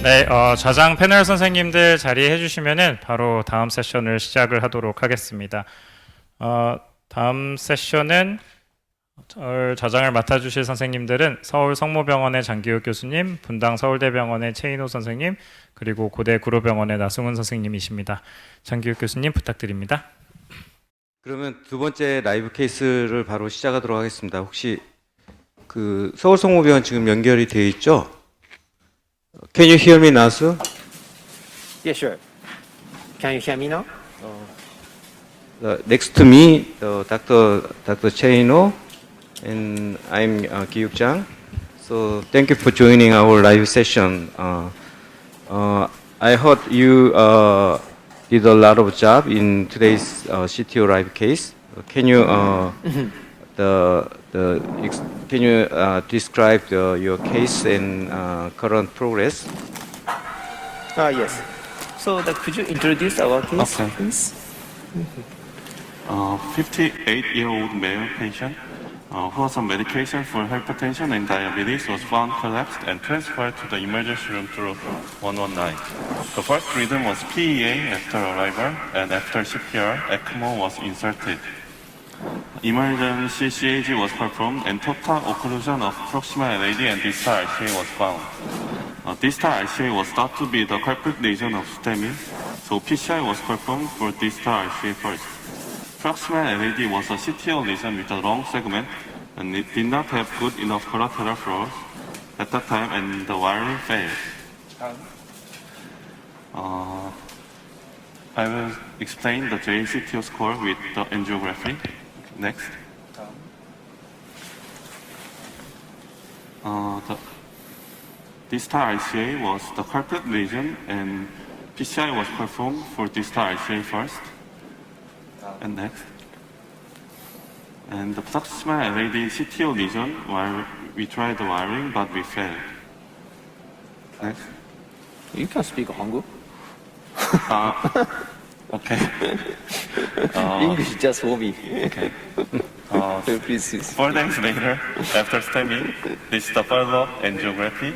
네, 좌장 패널 선생님들 자리해 주시면은 바로 다음 세션을 시작을 하도록 하겠습니다. 다음 세션은 좌장을 맡아주실 선생님들은 서울 성모병원의 장기욱 교수님, 분당 서울대병원의 최인호 선생님, 그리고 고대 구로병원의 나승훈 선생님이십니다. 장기욱 교수님 부탁드립니다. 그러면 두 번째 라이브 케이스를 바로 시작하도록 하겠습니다. 혹시 그 서울 성모병원 지금 연결이 되어 있죠? Can you hear me now, sir? Yeah, sure. Can you hear me now? Next to me, Dr. Cheino, and I'm Gyuk Jang. So thank you for joining our live session. I heard you did a lot of job in today's CTO live case. Can you can you describe your case and current progress? Yes. So could you introduce our case, Okay. please? 58-year-old male patient who was on medication for hypertension and diabetes was found collapsed and transferred to the emergency room through 119. The first rhythm was PEA after arrival, and after CPR, ECMO was inserted. Emergency CAG was performed and total occlusion of proximal LAD and distal RCA was found. Distal RCA was thought to be the culprit lesion of STEMI, so PCI was performed for distal RCA first. Proximal LAD was a CTO lesion with a long segment, and it did not have good enough collateral flow at that time, and the wiring failed. I will explain the JCTO score with the angiography. Next. The distal RCA was the culprit lesion, and PCI was performed for distal RCA first. And next. And the proximal LAD CTO lesion, while we tried the wiring, but we failed. Next. You can speak Hangul. Okay. English just for me. Okay. Please. 4 days later, after STEMI, this is the follow-up angiography.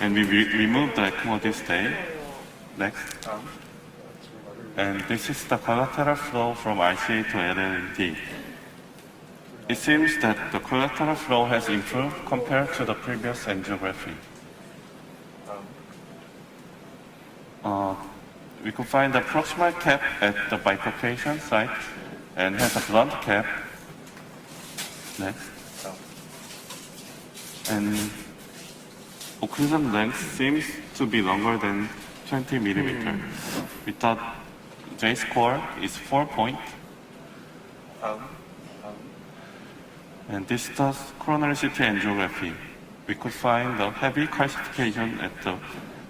And we removed the ECMO this day. Next. And this is the collateral flow from RCA to LLD. It seems that the collateral flow has improved compared to the previous angiography. We could find the proximal cap at the bifurcation site and has a blunt cap. Next. And occlusion length seems to be longer than 20 millimeter. We thought J score is 4 point. And this does coronary CT angiography. We could find the heavy calcification at the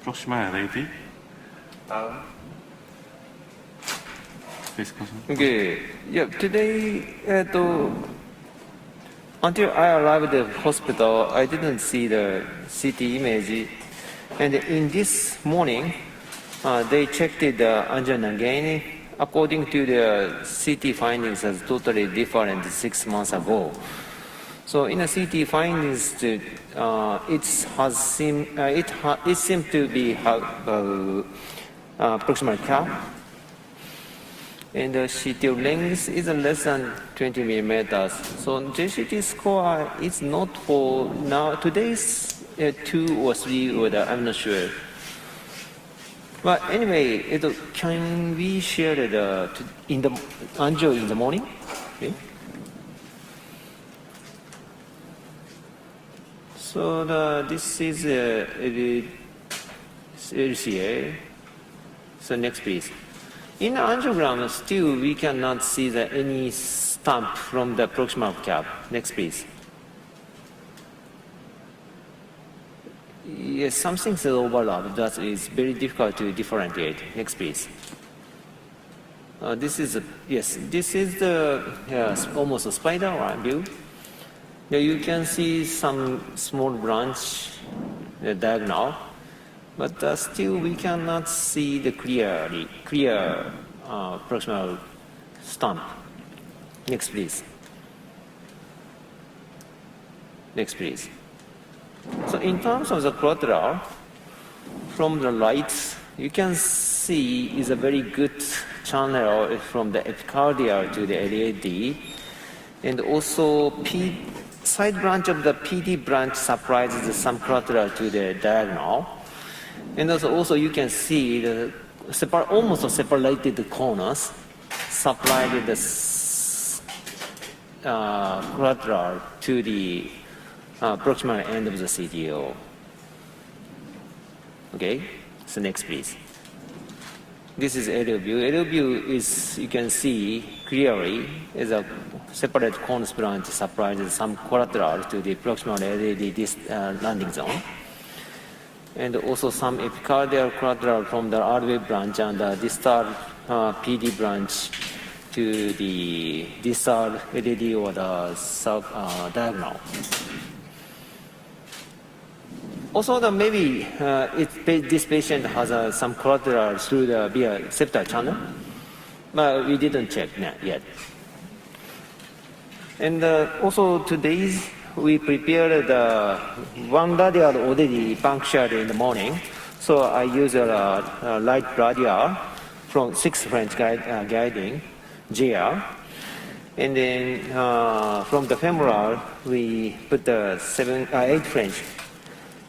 proximal LAD. Discussion. Okay. Yeah. Today, until I arrived at the hospital, I didn't see the CT image, and in this morning, they checked the angina again. According to the CT findings, as totally different 6 months ago. So in the CT findings, it seemed to be proximal cap, and the CT length is less than 20 millimeters. So JCT score is not for now. Today's 2 or 3, or I'm not sure. But anyway, can we share in the angio in the morning? Okay. So this is LCA. So next, please. In the angiogram, still we cannot see any stump from the proximal cap. Next, please. Yes, something is overlapped. That is very difficult to differentiate. Next, please. This is the almost a spider view. Yeah, you can see some small branch diagonal, but still we cannot see the clear proximal stump. Next, please. Next, please. So in terms of the collateral, from the right, you can see is a very good channel from the epicardial to the LAD. And also side branch of the PD branch supplies some collateral to the diagonal. And also you can see the almost separated corners supplied the collateral to the proximal end of the CTO. Okay, so next please. This is aerial view. Aerial view is, you can see clearly, is a separate corners branch supplies some collateral to the proximal LAD landing zone. And also some epicardial collateral from the R-wave branch and the distal PD branch to the distal LAD or the diagonal. Also, maybe this patient has some collateral through the via septal channel, but we didn't check yet. And also today we prepared one radial already punctured in the morning, so I use a light radial from 6 French guiding GR. And then from the femoral, we put the 8 French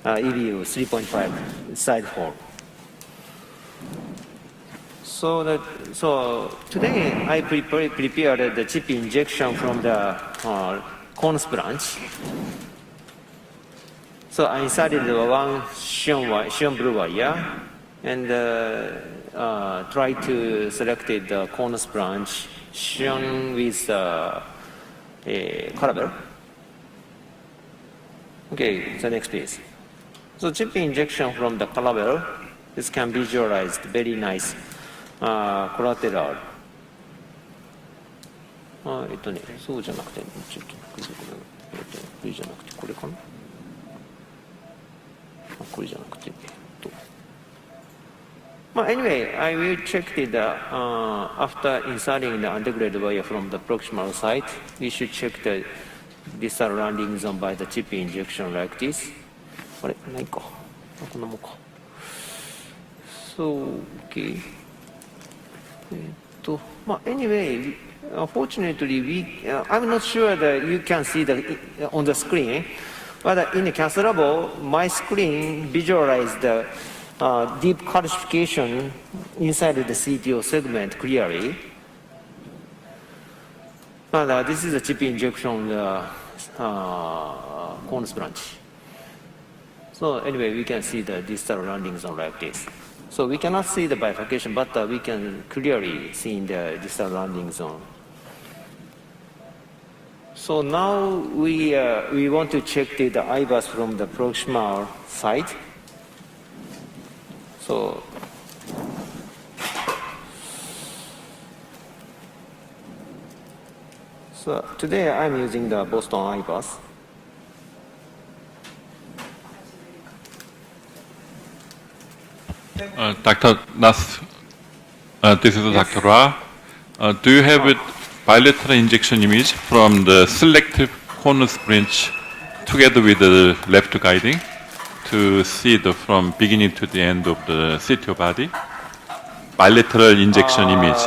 EBU 3.5 side hole. So today I prepared the chip injection from the corners branch. So I inserted one Xion blue wire and try to select the corners branch Xion with a caliber. Okay, so next please. So chip injection from the caliber, this can be visualized very nice collateral. そうじゃなくて、ちょっとこれじゃなくて、これかな。これじゃなくて、anyway, I will check it after inserting the undergraduate wire from the proximal site. We should check the distal landing zone by the chip injection like this. あれないか。こんなもんか。So, okay. Anyway, unfortunately, I'm not sure that you can see on the screen, but in the cancer lab, my screen visualized the deep calcification inside the CTO segment clearly. But this is a chip injection corners branch. So anyway, we can see the distal landing zone like this. So we cannot see the bifurcation, but we can clearly see the distal landing zone. So now we want to check the IVAS from the proximal side. So today I'm using the Boston IVAS. Dr. Nath, this is Dr. Ra. Do you have a bilateral injection image from the selective corners branch together with the left guiding to see from beginning to the end of the CTO body? Bilateral injection image.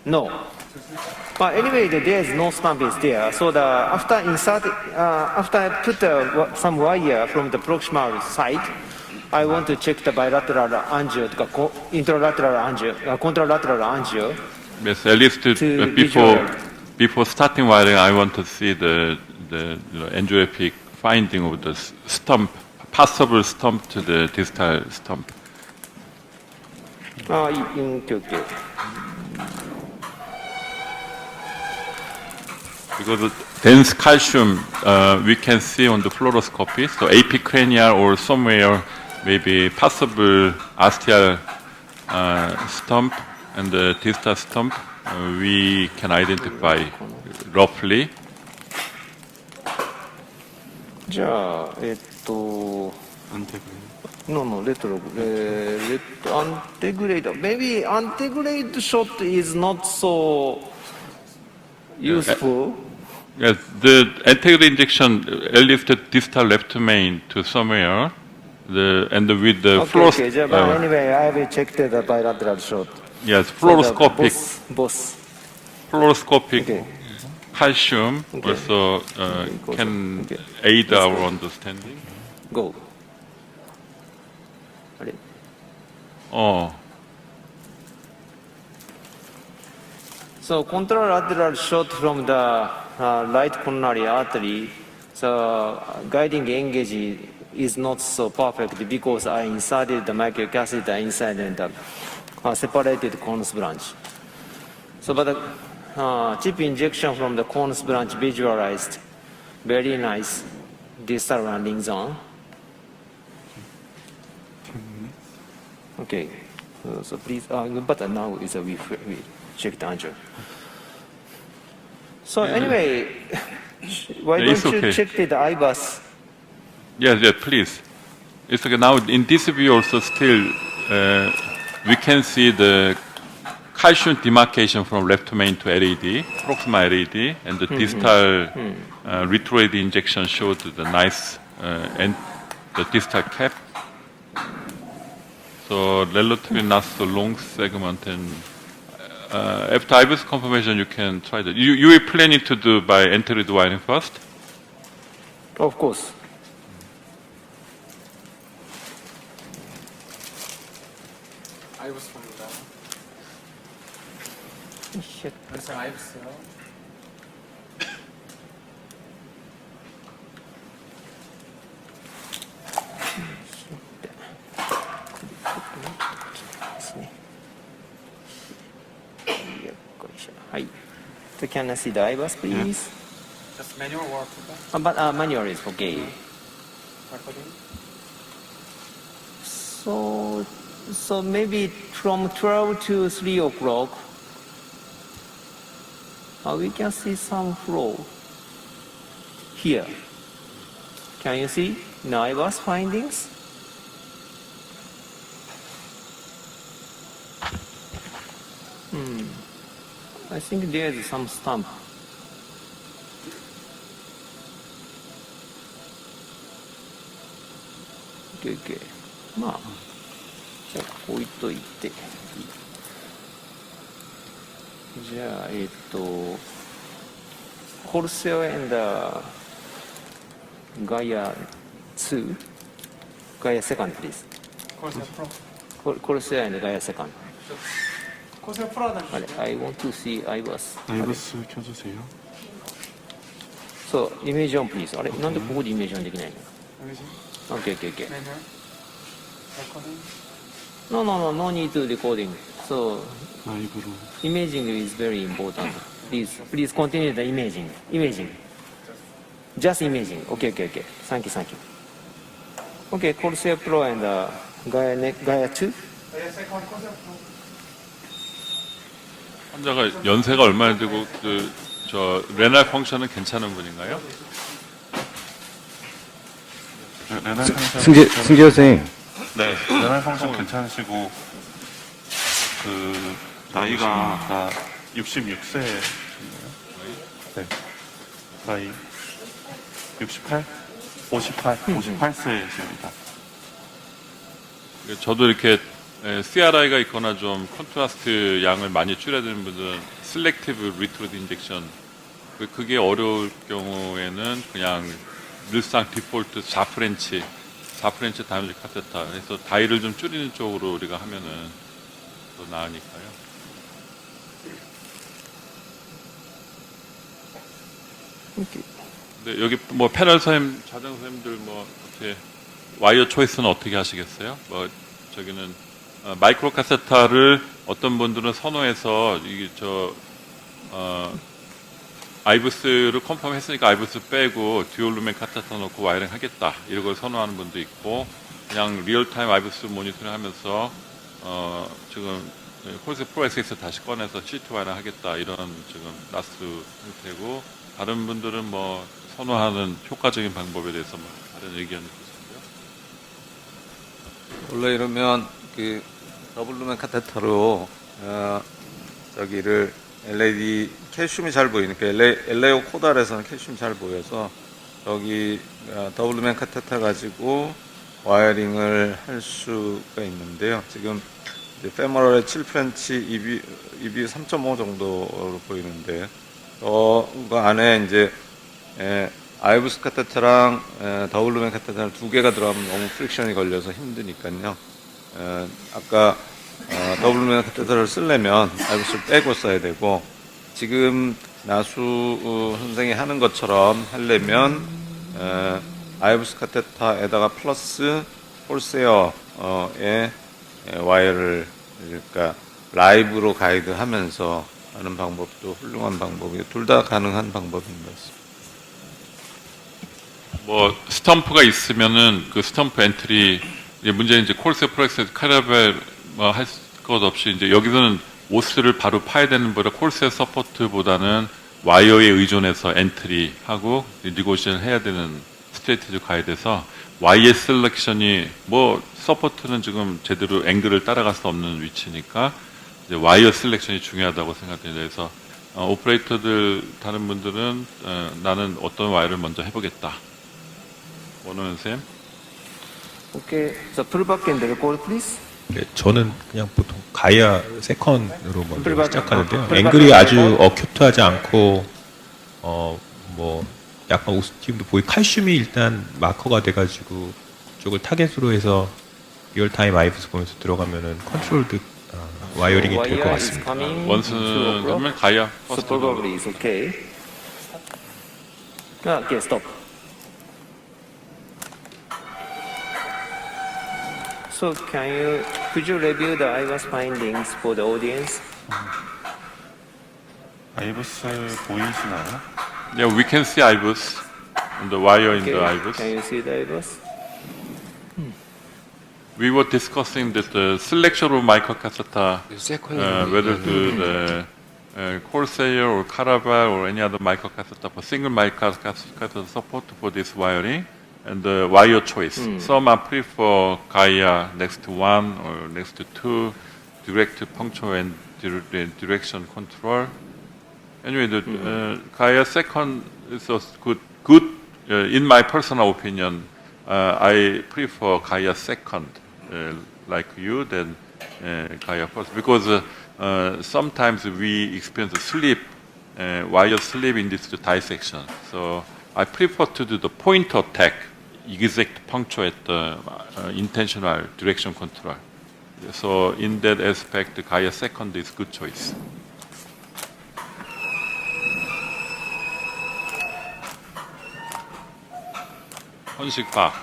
No. But anyway, there is no stump is there. So after I put some wire from the proximal side, I want to check the bilateral angio, intralateral angio, contralateral angio. Yes, at least before starting wiring, I want to see the angiographic finding of the stump, possible stump to the distal stump. Okay. Because dense calcium we can see on the fluoroscopy, so apicranial or somewhere maybe possible osteal stump and the distal stump we can identify roughly. じゃあ、No, antegrade. Maybe antegrade shot is not so useful. Yes, the antegrade injection, at least the distal left main to somewhere, and with the Okay, but anyway, I will check the bilateral shot. yes, So the fluoroscopic both. fluoroscopic Okay. calcium Okay. also Okay, can okay. aid Let's our go. understanding. Go. あれ Oh, So contralateral shot from the right coronary artery, the guiding engage is not so perfect because I inserted the microcatheter inside the separated conus branch. So, but the chip injection from the conus branch visualized very nice distal landing zone. Okay, so please, but now is we check the answer. So anyway, why Yeah, don't it's you okay. check the IBUS? yes, please. It's okay. Now in this view also still we can see the calcium demarcation from left main to LAD, proximal LAD, and the distal retrograde injection showed the nice and the distal cap. So relatively not so long segment, and after IBUS confirmation, you can try that. You were planning to do by enteroid wiring first? Of course. So can I see the IBUS, please? Just manual work. But manual is okay. So maybe from 12 to 3 o'clock, we can see some flow here. Can you see the IBUS findings? I think there is some stump. Okay. まあ、じゃあ置いといて。じゃあ、コルセオ and Gaia 2? Gaia second, please. Corsair Pro. Corsair and Gaia second. Corsair Pro 는 あれ I want to see IBUS. 나이버스 켜주세요. So, image on, please. あれなんでここでイメージオンできないの 여기서 Okay, okay, okay. manual. recording. No need to recording. So, 라이브로. imaging is very important. Please continue the imaging. Just imaging. Okay. Thank you. Okay, Corsair Pro and Gaia 2? 환자가 연세가 얼마나 되고 저 레날 펑션은 괜찮은 분인가요? 레날 펑션. 승재 선생님, 네, 레날 펑션 괜찮으시고 그 나이가 다 66세. 네, 나이 68, 58세이십니다. 저도 이렇게 CRI가 있거나 좀 컨트라스트 양을 많이 줄여드는 분들은 셀렉티브 리트로드 인젝션 그게 어려울 경우에는 그냥 늘상 디폴트 4프렌치 다이너믹 카테터 해서 다이를 좀 줄이는 쪽으로 우리가 하면은 더 나으니까요. 근데 여기 뭐 패널 선생님, 자정 선생님들 뭐 어떻게 와이어 초이스는 어떻게 하시겠어요? 뭐 저기는 마이크로 카세타를 어떤 분들은 선호해서 이게 아이브스를 컨펌했으니까 아이브스 빼고 듀얼 루멘 카테타 넣고 와이어링 하겠다 이런 걸 선호하는 분도 있고 그냥 리얼타임 아이브스 모니터링 하면서 지금 콜스 프로 SX 다시 꺼내서 C2 와이어링 하겠다 이런 지금 나스 형태고 다른 분들은 뭐 선호하는 효과적인 방법에 대해서 뭐 다른 의견이 있으세요? 원래 이러면 그 더블루멘 카테터로 저기를 LED 캘슘이 잘 보이니까 LAO 코달에서는 캘슘이 잘 보여서 여기 더블루멘 카테터 가지고 와이어링을 할 수가 있는데요. 지금 이제 페모럴의 7프렌치 EB 3.5 정도로 보이는데 그 안에 이제 아이브스 카테터랑 더블루멘 카테터를 두 개가 들어가면 너무 프릭션이 걸려서 힘드니까요. 아까 더블루멘 카테터를 쓰려면 아이브스를 빼고 써야 되고 지금 나수 선생이 하는 것처럼 하려면 아이브스 카테터에다가 플러스 홀세어의 와이어를 그러니까 라이브로 가이드하면서 하는 방법도 훌륭한 방법이고 둘 다 가능한 방법인 것 같습니다. 뭐 스탬프가 있으면은 그 스탬프 엔트리 이제 문제는 이제 콜세 프렉스 카라벨 뭐 할 것 없이 이제 여기서는 오스를 바로 파야 되는 보다 콜세 서포트보다는 와이어에 의존해서 엔트리하고 니고시를 해야 되는 스트레이트를 가야 돼서 와이어 셀렉션이 뭐 서포트는 지금 제대로 앵글을 따라갈 수 없는 위치니까 이제 와이어 셀렉션이 중요하다고 생각합니다. 그래서 오퍼레이터들 다른 분들은 나는 어떤 와이어를 먼저 해보겠다. 원호연 쌤. Okay, the pullback and record, please. 네, 저는 그냥 보통 가이아 세컨으로 먼저 풀박. 시작하는데요. 풀박. 앵글이 아주 어큐트하지 않고 뭐 약간 오스팀도 보이 칼슘이 일단 마커가 돼가지고 쪽을 타겟으로 해서 리얼타임 아이브스 보면서 들어가면은 컨트롤드 와이어링이 될 것 Wire is 같습니다. coming 원수는 to a block. 그러면 가야 So 퍼스트 probably it's okay. Okay, stop. So could you review the IVAS findings for the audience? 아이브스 보이시나요? Yeah, we can see IBUS and the wire in Okay, the IBUS. can you see the IVAS? We were discussing that the selection of microcassetta, whether to the Corsair or Caravel or any other microcassetta for single microcassetta support for this wiring and the wire choice. Some are prefer Gaia next to 1 or next to 2, direct puncture and direction control. Anyway, the Gaia second is a good in my personal opinion. I prefer Gaia second, like you, than Gaia first, because sometimes we experience sleep, wire sleep in this dissection. So I prefer to do the point attack, exact puncture at the intentional direction control. So in that aspect, Gaia second is good choice. 헌식박.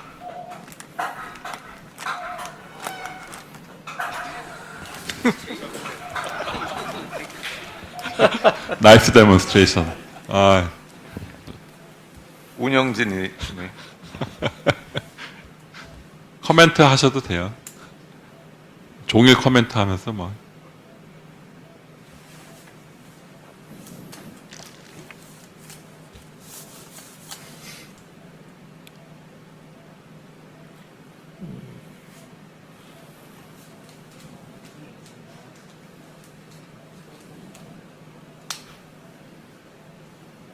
나이스 데몬스트레이션. 아, 운영진이 네. 코멘트 하셔도 돼요. 종일 코멘트 하면서 뭐.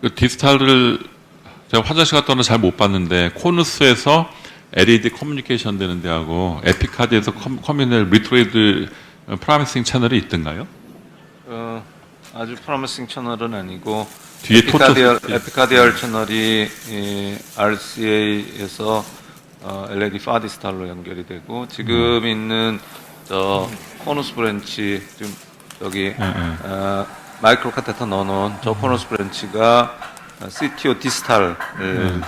그 디스탈을 제가 화장실 갔다 오는 잘 못 봤는데 코누스에서 LED 커뮤니케이션 되는 데하고 에피카드에서 커뮤니케이션 리트레이드 프라미싱 채널이 있던가요? 아주 프로미싱 채널은 아니고 뒤에 에피카디얼 채널이 RCA에서 LED 파디스탈로 연결이 되고 지금 있는 저 코누스 브랜치 지금 여기 마이크로 카테터 넣어놓은 저 코누스 브랜치가 CTO 디스탈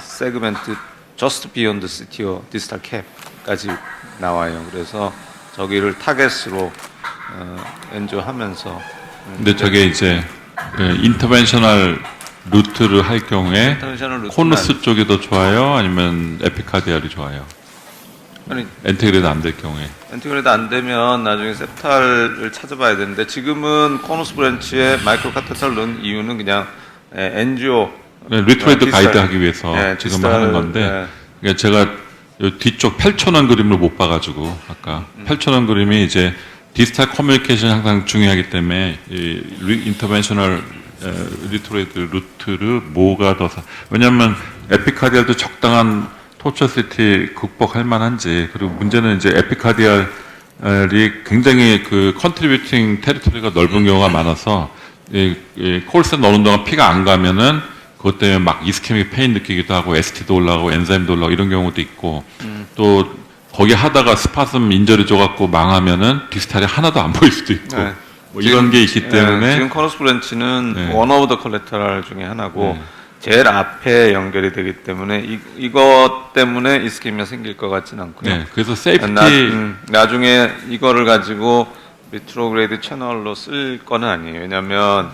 세그멘트 just beyond CTO 디스탈 캡까지 나와요. 그래서 저기를 타겟으로 엔조하면서 근데 저게 이제 인터벤셔널 루트를 할 경우에 인터벤셔널 루트는 코누스 쪽이 더 좋아요? 아니면 에피카디알이 좋아요? 아니 엔테그레이드 안 될 경우에. 엔티그레이드 안 되면 나중에 셉탈을 찾아봐야 되는데 지금은 코누스 브랜치에 마이크로 카테터를 넣은 이유는 그냥 엔지오 리트레이드 디스탈, 가이드 하기 위해서 지금 디스탈, 하는 건데 그러니까 제가 요 뒤쪽 펼쳐놓은 그림을 못 봐가지고 아까 펼쳐놓은 그림이 이제 디지털 커뮤니케이션이 항상 중요하기 때문에 이 인터벤셔널 리트레이드 루트를 뭐가 더 왜냐하면 에피카디알도 적당한 토처시티 극복할 만한지, 그리고 문제는 이제 에피카디알이 굉장히 그 컨트리뷰팅 테리토리가 넓은 경우가 많아서 이 콜센 넣는 동안 피가 안 가면은 그것 때문에 막 이스케믹 페인 느끼기도 하고 ST도 올라가고 엔자임도 올라가고 이런 경우도 있고 또 거기 하다가 스파슴 인절이 줘갖고 망하면은 디스탈이 하나도 안 보일 수도 있고 네. 뭐 이런 게 있기 때문에 지금 코너스 브랜치는 네. 원 오브 더 컬렉터럴 중에 하나고 제일 앞에 연결이 되기 때문에 이것 때문에 이스케미아 생길 것 같진 않고요. 네, 그래서 세이프티 나중에 이거를 가지고 리트로그레이드 채널로 쓸 거는 아니에요. 왜냐하면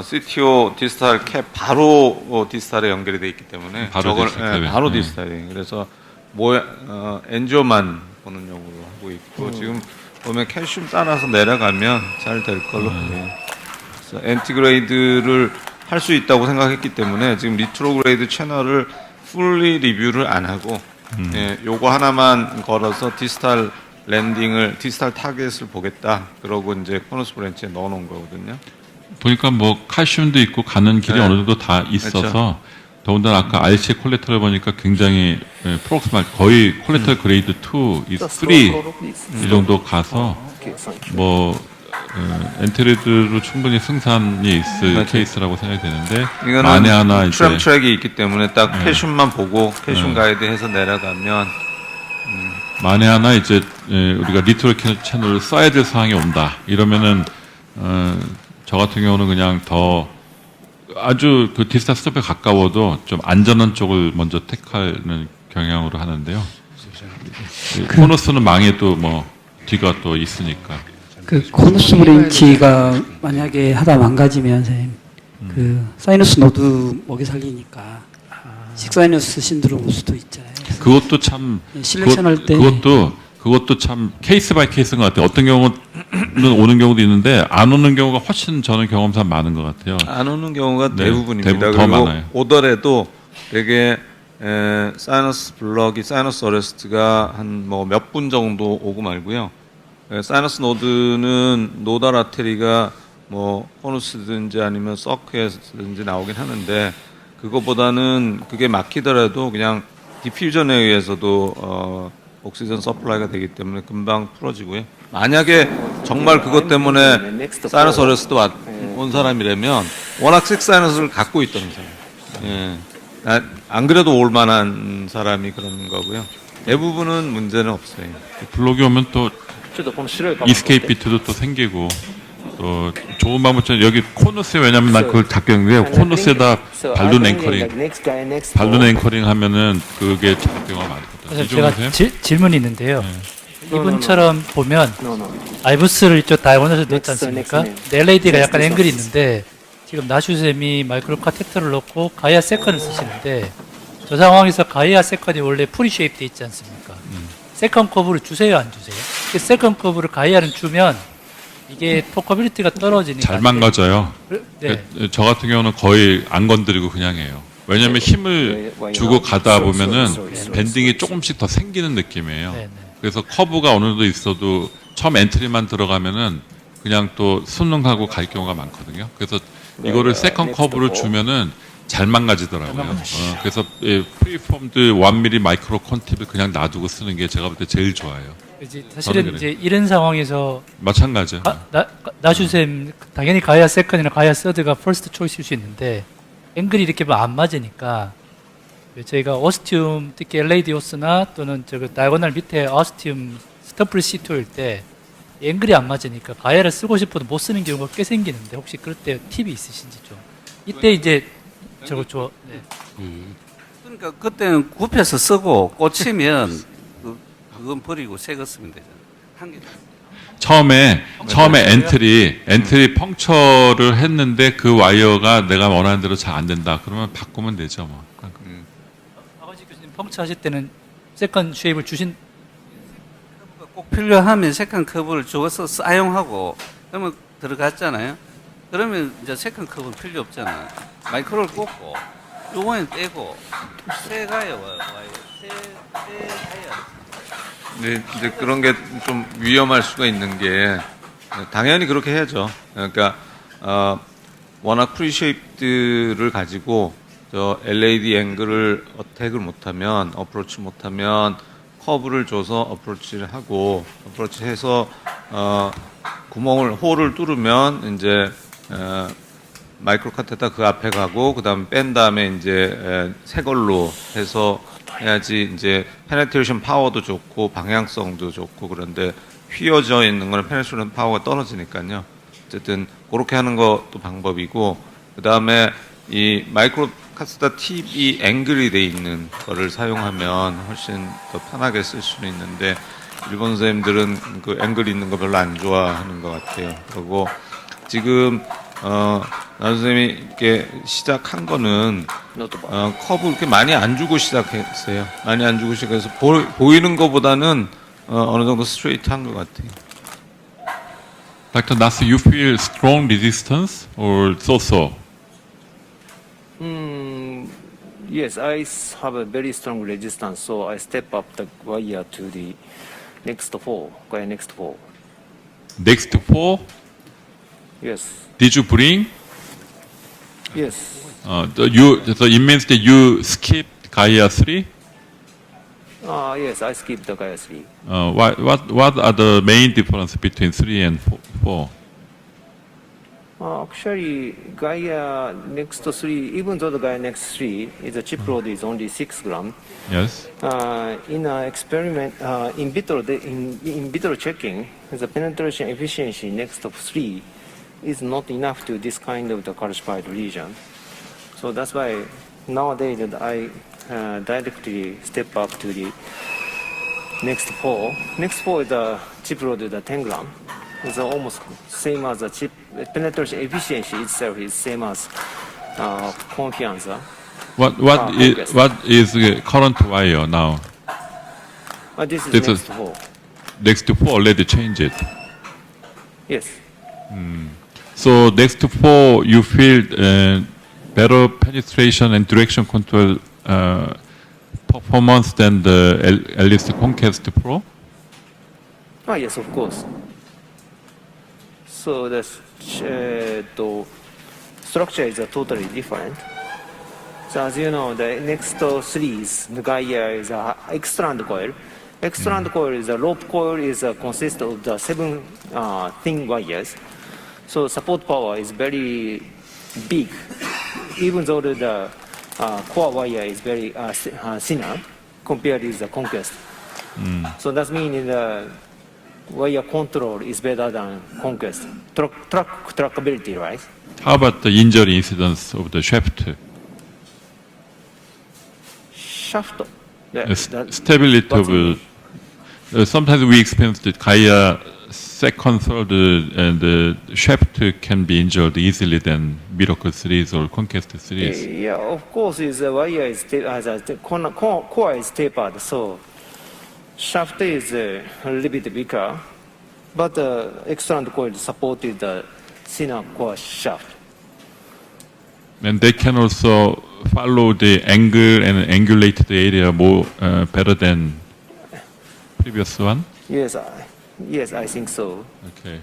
CTO 디스탈 캡 바로 디스탈에 연결이 돼 있기 때문에 바로 디스탈 캡에. 바로 네. 디스탈이. 그래서 엔조만 보는 용으로 하고 있고 지금 보면 칼슘 따라서 내려가면 잘 될 걸로 보여요. 그래서 엔티그레이드를 할 수 있다고 생각했기 때문에 지금 리트로그레이드 채널을 풀리 리뷰를 안 하고 예, 요거 하나만 걸어서 디스탈 랜딩을 디스탈 타겟을 보겠다. 그러고 이제 코너스 브랜치에 넣어놓은 거거든요. 보니까 뭐 칼슘도 있고 가는 길이 네. 어느 정도 다 있어서 그렇죠. 더군다나 아까 RC 콜렉터를 보니까 굉장히 프록스말 거의 콜렉터 그레이드 2, 3 이 정도 가서 뭐 엔트리드로 충분히 승산이 있을 맞아요. 케이스라고 생각이 되는데 이거는 만에 하나 이제 트램 트랙이 있기 때문에 딱 네. 캐슘만 보고 캐슘 가이드 해서 내려가면 만에 하나 이제 우리가 리트로 채널을 써야 될 상황이 온다 이러면은 저 같은 경우는 그냥 더 아주 그 디스타 스톱에 가까워도 좀 안전한 쪽을 먼저 택하는 경향으로 하는데요. 코너스는 망해도 뭐 뒤가 또 있으니까. 그 코너스 브랜치가 만약에 하다 망가지면 선생님 그 사이너스 노드 먹여 살리니까 식사이너스 신드롬 올 수도 있잖아요. 그것도 참 실렉션할 때 그것도 참 케이스 바이 케이스인 것 같아요. 어떤 경우는 오는 경우도 있는데 안 오는 경우가 훨씬 저는 경험상 많은 것 같아요. 안 오는 경우가 네, 대부분입니다. 대부분 더 그리고 많아요. 오더라도 되게 사이너스 블럭이 사이너스 어레스트가 한 뭐 몇 분 정도 오고 말고요. 사이너스 노드는 노달 아테리가 뭐 코너스든지 아니면 서크에든지 나오긴 하는데 그거보다는 그게 막히더라도 그냥 디퓨전에 의해서도 옥시전 서플라이가 되기 때문에 금방 풀어지고요. 만약에 정말 그것 때문에 사이너스 어레스트 온 사람이라면 워낙 식사이너스를 갖고 있던 사람. 예. 안 그래도 올 만한 사람이 그런 거고요. 대부분은 문제는 없어요. 블록이 오면 또 이스케이프 비트도 또 생기고 또 좋은 방법처럼 여기 코너스에 왜냐면 난 그걸 작경인데 코너스에다 발룬 앵커링 하면은 그게 작경가 많거든요. 그래서 이종훈 제가 선생님? 질문이 있는데요. 이분처럼 보면 아이브스를 이쪽 다이아고널에서 넣었지 않습니까? LAD가 약간 앵글이 있는데 지금 나슈쌤이 마이크로 카테터를 넣고 가이아 세컨을 쓰시는데 저 상황에서 가이아 세컨이 원래 프리 쉐입 돼 있지 않습니까? 세컨 커브를 주세요, 안 주세요? 세컨 커브를 가이아는 주면 이게 토커빌리티가 떨어지니까 잘 망가져요. 네. 저 같은 경우는 거의 안 건드리고 그냥 해요. 왜냐하면 힘을 주고 가다 보면은 밴딩이 조금씩 더 생기는 느낌이에요. 네, 네. 그래서 커브가 어느 정도 있어도 처음 엔트리만 들어가면은 그냥 또 순응하고 갈 경우가 많거든요. 그래서 이거를 세컨 커브를 주면은 잘 망가지더라고요. 그래서 프리폼드 1mm 마이크로 컨팁을 그냥 놔두고 쓰는 게 제가 볼 때 제일 좋아요. 사실은 그래요. 이제 이런 상황에서 마찬가지죠. 나슈쌤 당연히 가이아 세컨이나 가이아 서드가 퍼스트 초이스일 수 있는데 앵글이 이렇게 안 맞으니까 저희가 오스티움 특히 LADO스나 또는 저거 다이고널 밑에 오스티움 스터플 C2일 때 앵글이 안 맞으니까 가이아를 쓰고 싶어도 못 쓰는 경우가 꽤 생기는데 혹시 그럴 때 팁이 있으신지 좀 이때 이제 저거 네. 그러니까 그때는 굽혀서 쓰고 꽂히면 그건 버리고 새 거 쓰면 되잖아. 한 개. 처음에 엔트리 펑처를 했는데 그 와이어가 내가 원하는 대로 잘 안 된다. 그러면 바꾸면 되죠, 뭐. 아버지 교수님 펑처 하실 때는 세컨 쉐입을 주신 꼭 필요하면 세컨 커브를 줘서 사용하고 그러면 들어갔잖아요. 그러면 이제 세컨 커브는 필요 없잖아. 마이크로를 꽂고 요번엔 떼고 새 가요 와요. 새 가요. 근데 이제 그런 게 좀 위험할 수가 있는 게 당연히 그렇게 해야죠. 그러니까 워낙 프리쉐입드를 가지고 저 LAD 앵글을 어택을 못하면 어프로치 못하면 커브를 줘서 어프로치를 하고 어프로치해서 구멍을 홀을 뚫으면 이제 마이크로 카테터 그 앞에 가고 그다음에 뺀 다음에 이제 새 걸로 해서 해야지 이제 페네트레이션 파워도 좋고 방향성도 좋고 그런데 휘어져 있는 거는 페네트레이션 파워가 떨어지니까요. 어쨌든 그렇게 하는 것도 방법이고 그다음에 이 마이크로 카테터 팁이 앵글이 돼 있는 거를 사용하면 훨씬 더 편하게 쓸 수는 있는데 일본 선생님들은 그 앵글 있는 거 별로 안 좋아하는 것 같아요. 그리고 지금 나 선생님이 이렇게 시작한 거는 커브 이렇게 많이 안 주고 시작했어요. 많이 안 주고 시작해서 보이는 것보다는 어느 정도 스트레이트한 것 같아요. Dr. Nasu, you feel strong resistance or so-so? Yes, I have a very strong resistance, so I step up the wire to the next 4. Next 4. Next 4, Yes. did you bring? Yes. So it means that you skipped Gaia 3? Yes, I skipped the Gaia 3. What are the main difference between 3 and 4? Actually, Gaia next 3, even though the Gaia next 3 is a chip load is only 6 gram. Yes. In an experiment, in vitro checking, the penetration efficiency next of 3 is not enough to this kind of the calcified region. So that's why nowadays that I directly step up to the next 4. Next 4 is the chip load the 10 gram. It's almost same as the chip penetration efficiency itself is same as confianza. What is current wire now? This is This next is- 4. Next 4 already changed it. Yes. So next 4 you feel better penetration and direction control performance than the Alice Conquest Pro? Yes, of course. So the structure is totally different. So as you know, the next 3s, the Gaia is a X-strand coil. X-strand coil is a rope coil is consists of the 7 thin wires. So support power is very big, even though the core wire is very thinner compared with the Conquest. So that means the wire control is better than Conquest. Trackability, right? How about the injury incidence of the shaft? Shaft. Stability of sometimes we experience that Gaia second, third, and the shaft can be injured easily than Miracle series or Conquest series. Yeah, of course, is the wire is core is tapered, so shaft is a little bit bigger, but the external coil supported the thinner core shaft. And they can also follow the angle and angulate the area more better than previous one. Yes, I think so. Okay.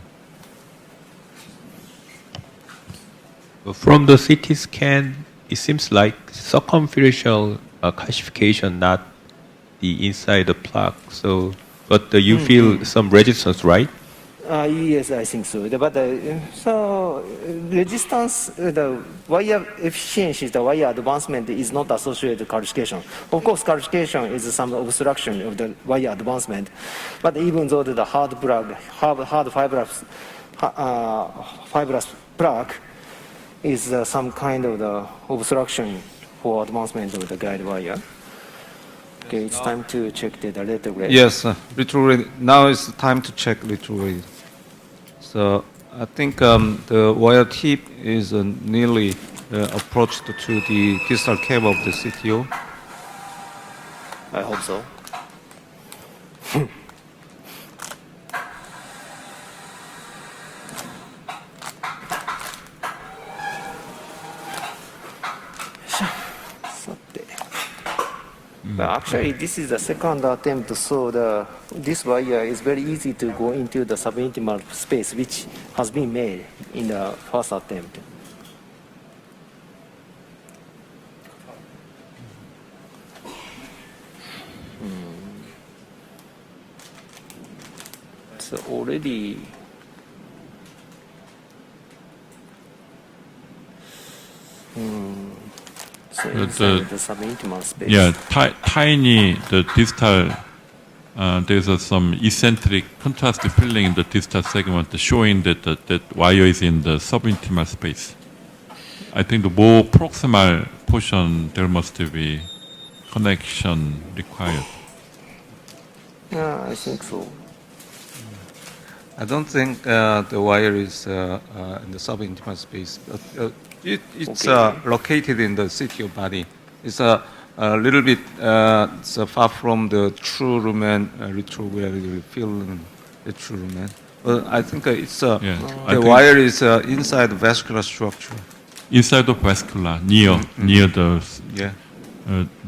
From the CT scan, it seems like circumferential calcification, not the inside the plaque. So, but you feel some resistance, right? Yes, I think so. But so resistance, the wire efficiency, the wire advancement is not associated with calcification. Of course, calcification is some obstruction of the wire advancement. But even though the hard fibrous plaque is some kind of the obstruction for advancement of the guide wire. Okay, it's time to check the retrograde. Yes, retrograde. Now it's time to check retrograde. So I think the wire tip is nearly approached to the distal cable of the CTO. I hope so. But actually, this is the second attempt, so this wire is very easy to go into the subintimal space, which has been made in the first attempt. So already so inside the subintimal space. Yeah, tiny, the distal, there's some eccentric contrast filling in the distal segment showing that that wire is in the subintimal space. I think the more proximal portion, there must be connection required. Yeah, I think so. I don't think the wire is in the subintimal space. But, it's located in the CTO body. It's a little bit it's far from the true lumen retrograde film, the true lumen. But I think it's I the think wire is inside the vascular structure. inside of vascular, near Yeah.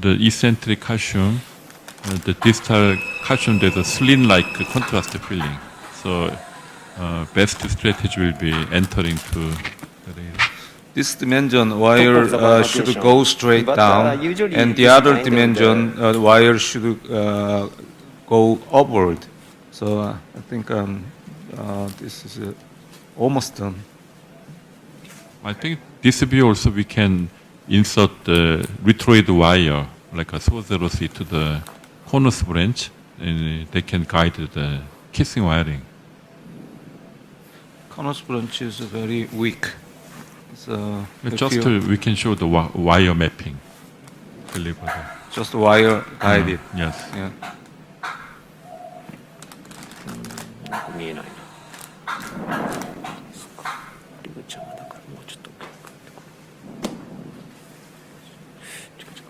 the eccentric calcium, the distal calcium, there's a sling-like contrast filling. So best strategy will be entering to the area. This dimension wire should go straight But, down, usually and the it's other kind of dimension wire should go upward. So I think this is almost done. I think this view also we can insert the retroid wire, like a SO0C, to the conus branch, and they can guide the kissing wiring. Conus branch is very weak. So Just we can show the wire mapping delivered. just wire guided. Yes. Yeah. なんか見えないな。そっか。リブちゃんはだからもうちょっと。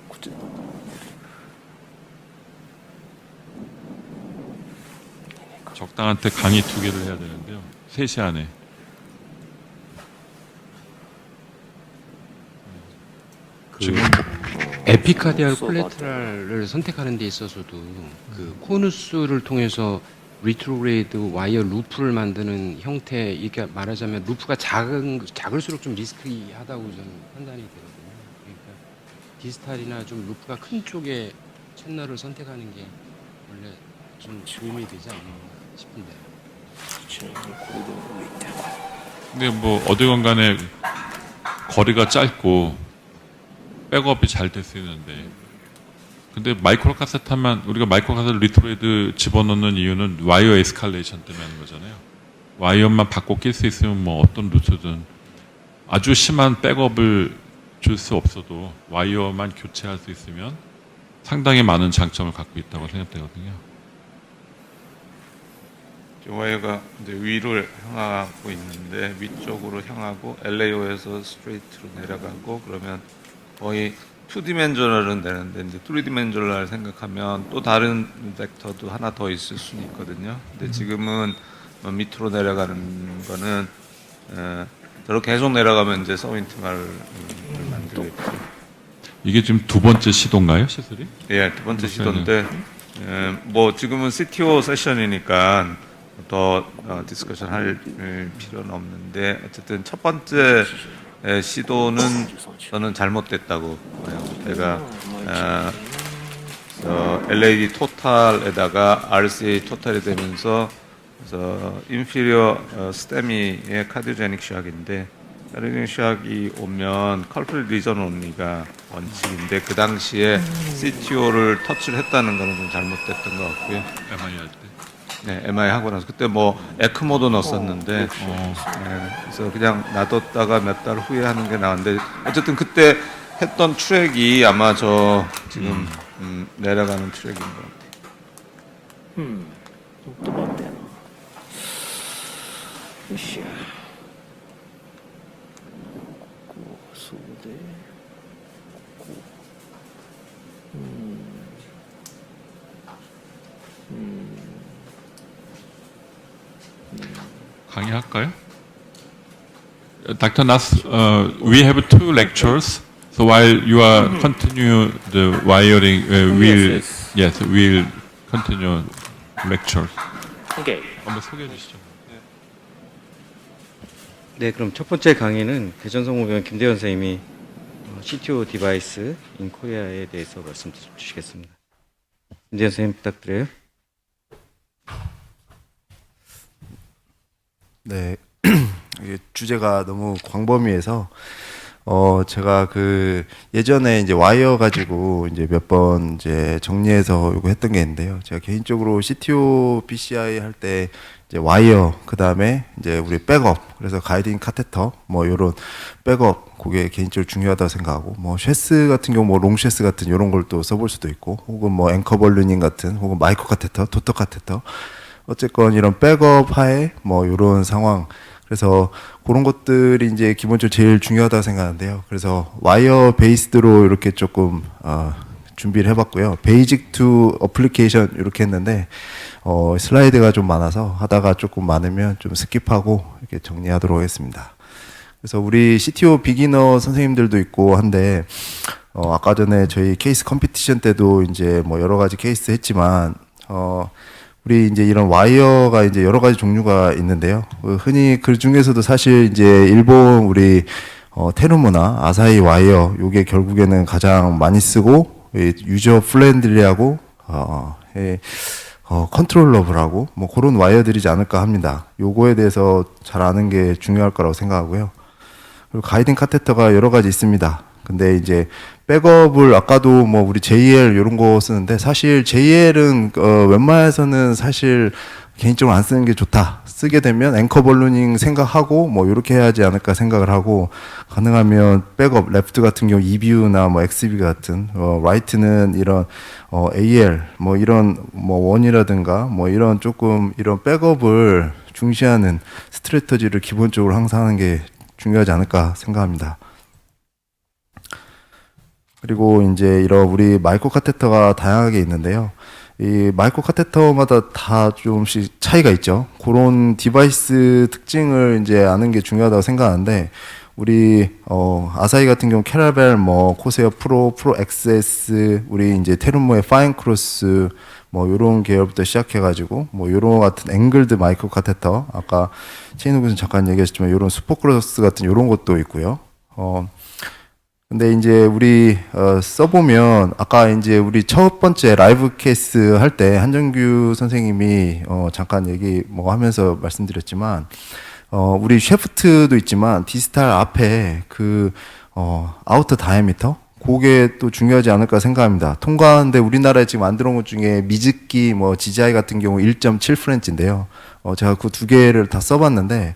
こっちだ。 적당한 때 강의 2개를 해야 되는데요. 3시 안에. 지금 에피카디알 콜레트랄을 선택하는 데 있어서도 그 코누스를 통해서 리트로그레이드 와이어 루프를 만드는 형태, 이게 말하자면 루프가 작을수록 좀 리스키하다고 저는 판단이 되거든요. 그러니까 디스탈이나 좀 루프가 큰 쪽의 채널을 선택하는 게 원래 좀 도움이 되지 않나 싶은데. 근데 뭐 어디건 간에 거리가 짧고 백업이 잘 될 수 있는데, 근데 마이크로 카세트만 우리가 마이크로 카세트 리트로이드 집어넣는 이유는 와이어 에스컬레이션 때문에 하는 거잖아요. 와이어만 바꿔 낄 수 있으면 뭐 어떤 루트든 아주 심한 백업을 줄 수 없어도 와이어만 교체할 수 있으면 상당히 많은 장점을 갖고 있다고 생각되거든요. 와이어가 이제 위로 향하고 있는데 위쪽으로 향하고 LAO에서 스트레이트로 내려가고 그러면 거의 2디멘저널은 되는데 이제 3디멘저널 생각하면 또 다른 벡터도 하나 더 있을 수는 있거든요. 근데 지금은 밑으로 내려가는 거는 저렇게 계속 내려가면 이제 서브인티말을 만들겠죠. 이게 지금 두 번째 시도인가요, 시술이? 예, 두 번째 시도인데 뭐 지금은 CTO 세션이니까 더 디스커션 할 필요는 없는데 어쨌든 첫 번째 시도는 저는 잘못됐다고 봐요. 제가 LAD 토탈에다가 RCA 토탈이 되면서 그래서 인피리어 스테미의 카디오제닉 샥인데 카디오제닉 샥이 오면 컬플 리전 온리가 원칙인데 그 당시에 CTO를 터치를 했다는 거는 좀 잘못됐던 것 같고요. MI 할 때. 네, MI 하고 나서 그때 뭐 에크모도 넣었었는데 그래서 그냥 놔뒀다가 몇 달 후에 하는 게 나은데 어쨌든 그때 했던 트랙이 아마 저 지금 내려가는 트랙인 것 같아요. ちょっと待ってな。よっしゃ。ここそうで。ここ。강의할까요? Dr. Nass, we have 2 lectures. So while you are continue the wiring, we'll continue lecture. 오케이. 한번 소개해 주시죠. 네, 그럼 첫 번째 강의는 대전성모병원 김대현 선생님이 CTO 디바이스 인 코리아에 대해서 말씀 주시겠습니다. 김대현 선생님 부탁드려요. 네, 이게 주제가 너무 광범위해서 제가 그 예전에 이제 와이어 가지고 이제 몇 번 이제 정리해서 요거 했던 게 있는데요. 제가 개인적으로 CTO PCI 할 때 이제 와이어 그다음에 이제 우리 백업 그래서 가이딩 카테터 뭐 요런 백업 그게 개인적으로 중요하다고 생각하고 뭐 쉐스 같은 경우 뭐 롱쉐스 같은 요런 걸 또 써볼 수도 있고 혹은 뭐 앵커 벌루닝 같은 혹은 마이크로 카테터 도터 카테터 어쨌건 이런 백업 하에 뭐 요런 상황 그래서 그런 것들이 이제 기본적으로 제일 중요하다고 생각하는데요. 그래서 와이어 베이스드로 이렇게 조금 준비를 해봤고요. 베이직 투 어플리케이션 이렇게 했는데 슬라이드가 좀 많아서 하다가 조금 많으면 좀 스킵하고 이렇게 정리하도록 하겠습니다. 그래서 우리 CTO 비기너 선생님들도 있고 한데 아까 전에 저희 케이스 컴피티션 때도 이제 뭐 여러 가지 케이스 했지만 우리 이제 이런 와이어가 이제 여러 가지 종류가 있는데요. 흔히 그 중에서도 사실 이제 일본 우리 테루모나 아사히 와이어 요게 결국에는 가장 많이 쓰고 유저 플렌들리하고 컨트롤러블하고 뭐 그런 와이어들이지 않을까 합니다. 요거에 대해서 잘 아는 게 중요할 거라고 생각하고요. 그리고 가이딩 카테터가 여러 가지 있습니다. 근데 이제 백업을 아까도 뭐 우리 JL 이런 거 쓰는데 사실 JL은 웬만해서는 사실 개인적으로 안 쓰는 게 좋다. 쓰게 되면 앵커 벌루닝 생각하고 뭐 이렇게 해야지 않을까 생각을 하고 가능하면 백업 레프트 같은 경우 EBU나 뭐 XB 같은 라이트는 이런 AL 뭐 이런 뭐 원이라든가 뭐 이런 조금 이런 백업을 중시하는 스트래터지를 기본적으로 항상 하는 게 중요하지 않을까 생각합니다. 그리고 이제 이런 우리 마이크로 카테터가 다양하게 있는데요. 이 마이크로 카테터마다 다 조금씩 차이가 있죠. 그런 디바이스 특징을 이제 아는 게 중요하다고 생각하는데 우리 아사히 같은 경우 캐라벨, 뭐 코세어 프로, 프로 XS, 우리 이제 테르모의 파인 크로스 뭐 요런 계열부터 시작해가지고 뭐 요런 같은 앵글드 마이크로 카테터 아까 최인우 교수님 잠깐 얘기하셨지만 요런 슈퍼크로스 같은 요런 것도 있고요. 근데 이제 우리 써보면 아까 이제 우리 첫 번째 라이브 케이스 할 때 한정규 선생님이 잠깐 얘기 뭐 하면서 말씀드렸지만 우리 쉐프트도 있지만 디지털 앞에 그 아우터 다이아미터 그게 또 중요하지 않을까 생각합니다. 통과하는데 우리나라에 지금 만들어 온 것 중에 미즈키 뭐 GGI 같은 경우 1.7프렌치인데요. 제가 그 두 개를 다 써봤는데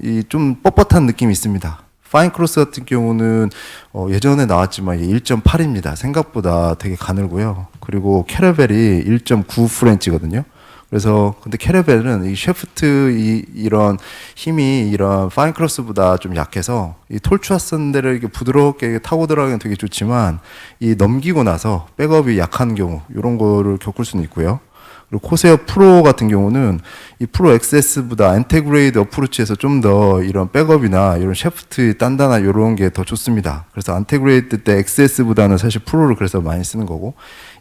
이 좀 뻣뻣한 느낌이 있습니다. 파인 크로스 같은 경우는 예전에 나왔지만 1.8입니다. 생각보다 되게 가늘고요. 그리고 캐러벨이 1.9 프렌치거든요. 그래서 근데 캐러벨은 이 쉐프트 이런 힘이 이런 파인 크로스보다 좀 약해서 이 톨추아슨 데를 이렇게 부드럽게 타고 들어가기는 되게 좋지만 이 넘기고 나서 백업이 약한 경우 이런 거를 겪을 수는 있고요. 그리고 코세어 프로 같은 경우는 이 프로 XS보다 인테그레이드 어프로치에서 좀 더 이런 백업이나 이런 셰프트 단단한 이런 게 더 좋습니다. 그래서 인테그레이드 때 XS보다는 사실 프로를 그래서 많이 쓰는 거고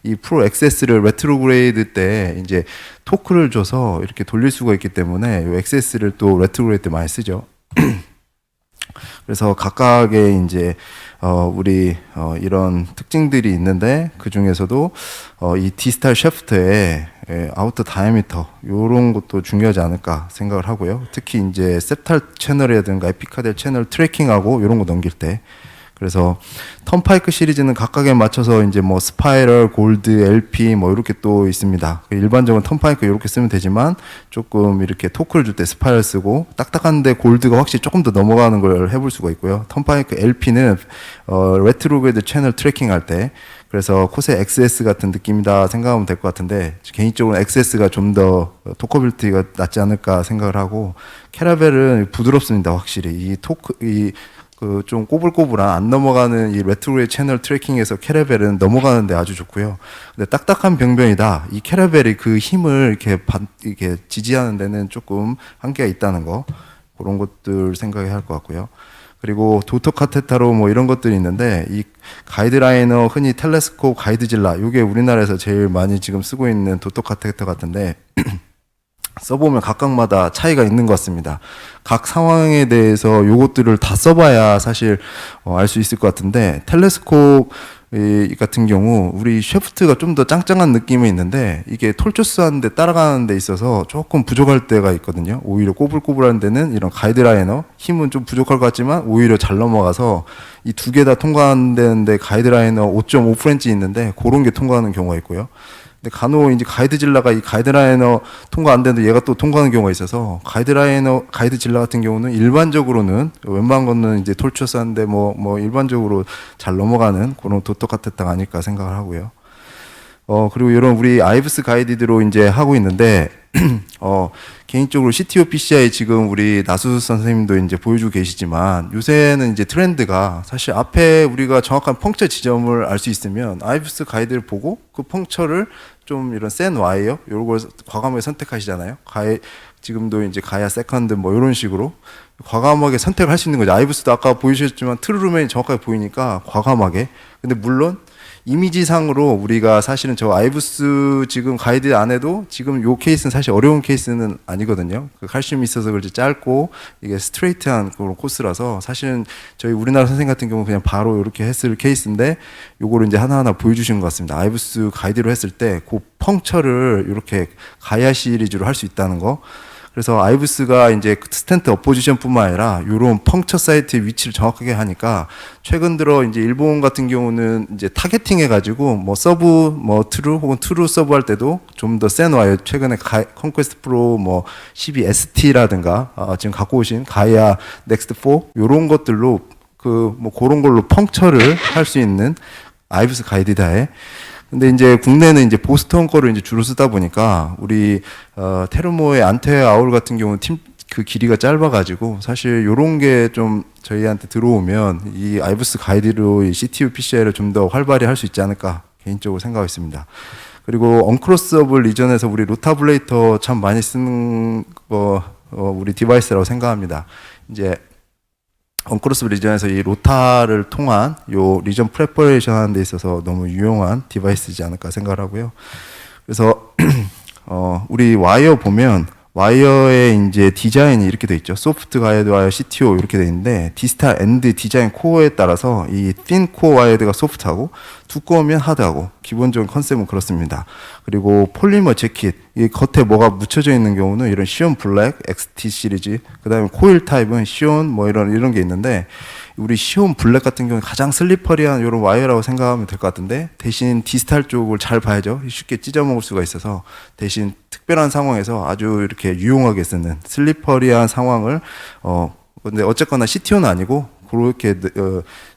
이 프로 XS를 레트로그레이드 때 이제 토크를 줘서 이렇게 돌릴 수가 있기 때문에 이 XS를 또 레트로그레이드 때 많이 쓰죠. 그래서 각각의 이제 우리 이런 특징들이 있는데 그 중에서도 이 디지털 셰프트의 아우터 다이아미터 이런 것도 중요하지 않을까 생각을 하고요. 특히 이제 셉탈 채널이라든가 에피카델 채널 트래킹하고 이런 거 넘길 때 그래서 턴파이크 시리즈는 각각에 맞춰서 이제 뭐 스파이럴, 골드, LP 뭐 이렇게 또 있습니다. 일반적으로 턴파이크 이렇게 쓰면 되지만 조금 이렇게 토크를 줄 때 스파이럴 쓰고 딱딱한데 골드가 확실히 조금 더 넘어가는 걸 해볼 수가 있고요. 턴파이크 LP는 레트로그레이드 채널 트래킹 할 때 그래서 코세 XS 같은 느낌이다 생각하면 될 것 같은데 개인적으로 XS가 좀 더 토커빌티가 낫지 않을까 생각을 하고 캐라벨은 부드럽습니다. 확실히 이 토크 그 좀 꼬불꼬불한 안 넘어가는 이 레트로의 채널 트래킹에서 캐러벨은 넘어가는데 아주 좋고요. 근데 딱딱한 병변이다. 이 캐러벨이 그 힘을 이렇게 지지하는 데는 조금 한계가 있다는 거 그런 것들 생각해야 할 것 같고요. 그리고 도터 카테타로 뭐 이런 것들이 있는데 이 가이드라이너 흔히 텔레스콥 가이드질라 이게 우리나라에서 제일 많이 지금 쓰고 있는 도터 카테타 같은데. 써보면 각각마다 차이가 있는 것 같습니다. 각 상황에 대해서 요것들을 다 써봐야 사실 알 수 있을 것 같은데 텔레스콥 이 같은 경우 우리 쉐프트가 좀 더 짱짱한 느낌이 있는데 이게 톨초스한데 따라가는 데 있어서 조금 부족할 때가 있거든요. 오히려 꼬불꼬불한 데는 이런 가이드라이너 힘은 좀 부족할 것 같지만 오히려 잘 넘어가서 이 두 개 다 통과하는데 가이드라이너 5.5프렌치 있는데 그런 게 통과하는 경우가 있고요. 근데 간혹 이제 가이드 질라가 이 가이드라이너 통과 안 되는데 얘가 또 통과하는 경우가 있어서 가이드 질라 같은 경우는 일반적으로는 웬만한 거는 이제 톨초스한데 뭐 일반적으로 잘 넘어가는 그런 도토카테타가 아닐까 생각을 하고요. 그리고 이런 우리 아이브스 가이드로 이제 하고 있는데, 개인적으로 CTO PCI 지금 우리 나수 선생님도 이제 보여주고 계시지만 요새는 이제 트렌드가 사실 앞에 우리가 정확한 펑처 지점을 알 수 있으면 아이브스 가이드를 보고 그 펑처를 좀 이런 센 와이어 요런 걸 과감하게 선택하시잖아요. 지금도 이제 가야 세컨드 뭐 이런 식으로 과감하게 선택을 할 수 있는 거죠. 아이브스도 아까 보여주셨지만 트루루맨이 정확하게 보이니까 과감하게. 근데 물론 이미지상으로 우리가 사실은 저 아이브스 지금 가이드 안에도 지금 요 케이스는 사실 어려운 케이스는 아니거든요. 그 칼슘이 있어서 그렇지 짧고 이게 스트레이트한 그런 코스라서 사실은 저희 우리나라 선생님 같은 경우 그냥 바로 이렇게 했을 케이스인데 요거를 이제 하나하나 보여주신 것 같습니다. 아이브스 가이드로 했을 때 그 펑처를 이렇게 가야 시리즈로 할 수 있다는 거. 그래서 아이브스가 이제 스탠트 어포지션뿐만 아니라 이런 펑처 사이트의 위치를 정확하게 하니까 최근 들어 이제 일본 같은 경우는 이제 타겟팅 해가지고 뭐 서브 뭐 트루 혹은 트루 서브 할 때도 좀 더 센 와요. 최근에 컨퀘스트 프로 뭐 12 ST라든가 지금 갖고 오신 가이아 넥스트 4 이런 것들로 그 뭐 그런 걸로 펑처를 할 수 있는 아이브스 가이드다에. 근데 이제 국내는 이제 보스턴 거를 이제 주로 쓰다 보니까 우리 테르모의 안테 아울 같은 경우는 그 길이가 짧아가지고 사실 요런 게 좀 저희한테 들어오면 이 아이브스 가이드로 이 CTU PCI를 좀 더 활발히 할 수 있지 않을까 개인적으로 생각하고 있습니다. 그리고 언크로스어블 리전에서 우리 로타블레이터 참 많이 쓰는 거 우리 디바이스라고 생각합니다. 이제 언크로스 리전에서 이 로타를 통한 요 리전 프레퍼레이션 하는 데 있어서 너무 유용한 디바이스이지 않을까 생각을 하고요. 그래서 우리 와이어 보면 와이어의 이제 디자인이 이렇게 돼 있죠. 소프트 가이드 와이어 CTO 이렇게 돼 있는데 디스탈 엔드 디자인 코어에 따라서 이 핀 코어 와이어드가 소프트하고 두꺼우면 하드하고 기본적인 컨셉은 그렇습니다. 그리고 폴리머 재킷 이 겉에 뭐가 묻혀져 있는 경우는 이런 시온 블랙 XT 시리즈 그다음에 코일 타입은 시온 뭐 이런 게 있는데 우리 시온 블랙 같은 경우는 가장 슬리퍼리한 이런 와이어라고 생각하면 될 것 같은데 대신 디스탈 쪽을 잘 봐야죠. 쉽게 찢어먹을 수가 있어서 대신 특별한 상황에서 아주 이렇게 유용하게 쓰는 슬리퍼리한 상황을 근데 어쨌거나 CTO는 아니고 그렇게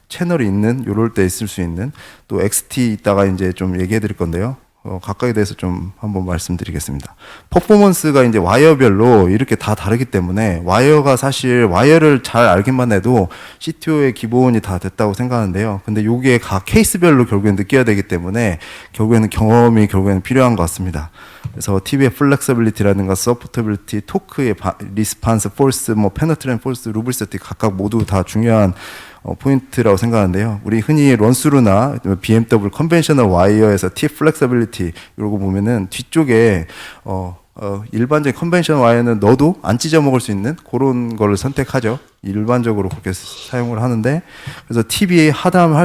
채널이 있는 요럴 때 있을 수 있는 또 XT 이따가 이제 좀 얘기해 드릴 건데요. 각각에 대해서 좀 한번 말씀드리겠습니다. 퍼포먼스가 이제 와이어별로 이렇게 다 다르기 때문에 와이어가 사실 와이어를 잘 알기만 해도 CTO의 기본이 다 됐다고 생각하는데요. 근데 요게 각 케이스별로 결국엔 느껴야 되기 때문에 결국에는 경험이 결국에는 필요한 것 같습니다. 그래서 TV의 플렉서빌리티라든가 서포터빌리티, 토크의 리스판스, 폴스, 뭐 페너트렌 폴스, 루블세티 각각 모두 다 중요한 포인트라고 생각하는데요. 우리 흔히 런스루나 BMW 컨벤셔널 와이어에서 T 플렉서빌리티 이러고 보면은 뒤쪽에 일반적인 컨벤셔널 와이어는 넣어도 안 찢어 먹을 수 있는 그런 거를 선택하죠. 일반적으로 그렇게 사용을 하는데 그래서 TV에 하다하면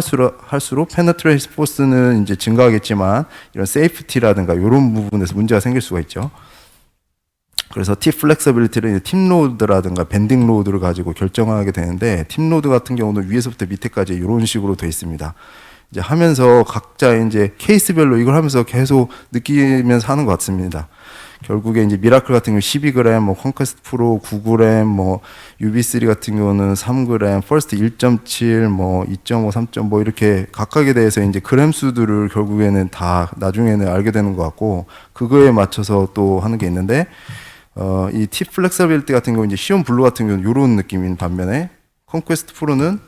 할수록 페너트레이스 포스는 이제 증가하겠지만 이런 세이프티라든가 이런 부분에서 문제가 생길 수가 있죠. 그래서 T 플렉서빌리티를 팀 로드라든가 밴딩 로드를 가지고 결정하게 되는데 팀 로드 같은 경우는 위에서부터 밑에까지 이런 식으로 되어 있습니다. 이제 하면서 각자 이제 케이스별로 이걸 하면서 계속 느끼면서 하는 것 같습니다. 결국에 이제 미라클 같은 경우 12g, 뭐 컨퀘스트 프로 9g, 뭐 UB3 같은 경우는 3g, 퍼스트 1.7, 뭐 2.5, 3.5 뭐 이렇게 각각에 대해서 이제 그램 수들을 결국에는 다 나중에는 알게 되는 것 같고 그거에 맞춰서 또 하는 게 있는데 이 T 플렉서빌리티 같은 경우 이제 시온 블루 같은 경우는 이런 느낌인 반면에 컨퀘스트 프로는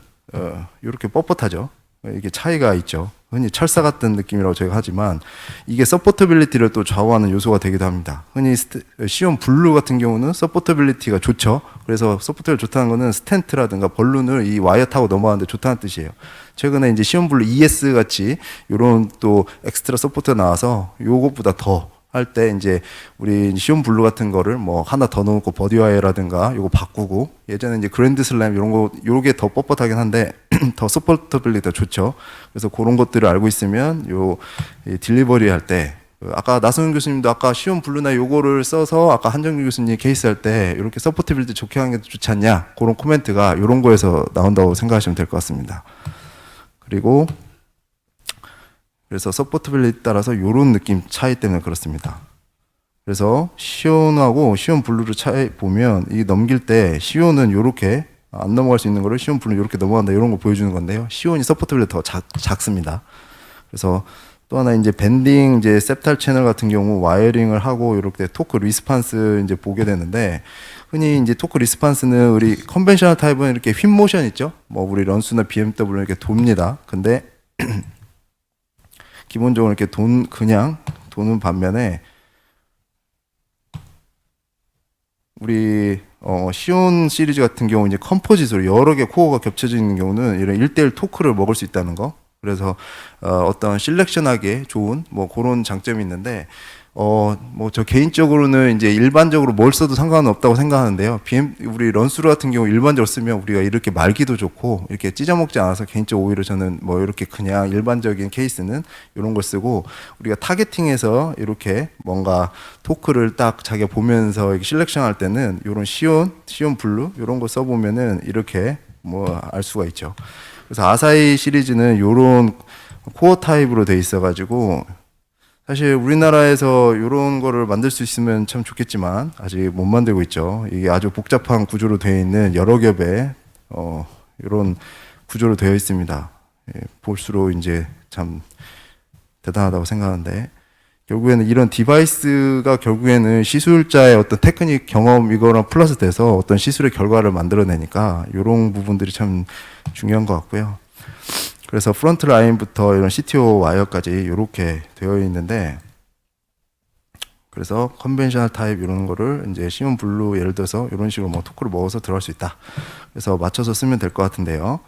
이렇게 뻣뻣하죠. 이게 차이가 있죠. 흔히 철사 같은 느낌이라고 저희가 하지만 이게 서포터빌리티를 또 좌우하는 요소가 되기도 합니다. 흔히 시온 블루 같은 경우는 서포터빌리티가 좋죠. 그래서 서포터가 좋다는 거는 스탠트라든가 벌룬을 이 와이어 타고 넘어가는데 좋다는 뜻이에요. 최근에 이제 시온 블루 ES 같이 이런 또 엑스트라 서포터가 나와서 요것보다 더 할 때 이제 우리 시온 블루 같은 거를 뭐 하나 더 넣고 버디 와이어라든가 요거 바꾸고, 예전에 이제 그랜드 슬램 이런 거 요게 더 뻣뻣하긴 한데 더 서포터빌리티 더 좋죠. 그래서 그런 것들을 알고 있으면 요 딜리버리 할 때, 아까 나성윤 교수님도 아까 시온 블루나 요거를 써서 아까 한정규 교수님 케이스 할 때 이렇게 서포터빌리티 좋게 하는 게 좋지 않냐, 그런 코멘트가 요런 거에서 나온다고 생각하시면 될 것 같습니다. 그리고 그래서 서포터빌리티 따라서 요런 느낌 차이 때문에 그렇습니다. 그래서 시온하고 시온 블루를 차이 보면 이 넘길 때 시온은 요렇게 안 넘어갈 수 있는 거를 시온 블루는 요렇게 넘어간다, 이런 거 보여주는 건데요. 시온이 서포터빌리티 더 작습니다. 그래서 또 하나 이제 밴딩 이제 셉탈 채널 같은 경우 와이어링을 하고 이렇게 토크 리스판스 이제 보게 되는데, 흔히 이제 토크 리스판스는 우리 컨벤셔널 타입은 이렇게 휜 모션 있죠. 뭐 우리 런스나 BMW 이렇게 돕니다. 근데 기본적으로 이렇게 그냥 도는 반면에 우리 시온 시리즈 같은 경우 이제 컴포짓으로 여러 개 코어가 겹쳐져 있는 경우는 이런 1대1 토크를 먹을 수 있다는 거. 그래서 어떤 실렉션하기에 좋은 뭐 그런 장점이 있는데, 뭐 저 개인적으로는 이제 일반적으로 뭘 써도 상관은 없다고 생각하는데요. 우리 런스루 같은 경우 일반적으로 쓰면 우리가 이렇게 말기도 좋고 이렇게 찢어먹지 않아서 개인적으로 오히려 저는 뭐 이렇게 그냥 일반적인 케이스는 이런 걸 쓰고, 우리가 타겟팅해서 이렇게 뭔가 토크를 딱 자기가 보면서 이렇게 실렉션 할 때는 이런 시온 블루 이런 거 써보면은 이렇게 뭐 알 수가 있죠. 그래서 아사히 시리즈는 이런 코어 타입으로 돼 있어가지고 사실 우리나라에서 이런 거를 만들 수 있으면 참 좋겠지만 아직 못 만들고 있죠. 이게 아주 복잡한 구조로 되어 있는 여러 겹의 이런 구조로 되어 있습니다. 예, 볼수록 이제 참 대단하다고 생각하는데, 결국에는 이런 디바이스가 결국에는 시술자의 어떤 테크닉 경험 이거랑 플러스 돼서 어떤 시술의 결과를 만들어내니까 이런 부분들이 참 중요한 것 같고요. 그래서 프론트 라인부터 이런 CTO 와이어까지 이렇게 되어 있는데, 그래서 컨벤셔널 타입 이런 거를 이제 시온 블루 예를 들어서 이런 식으로 뭐 토크를 먹어서 들어갈 수 있다. 그래서 맞춰서 쓰면 될 것 같은데요.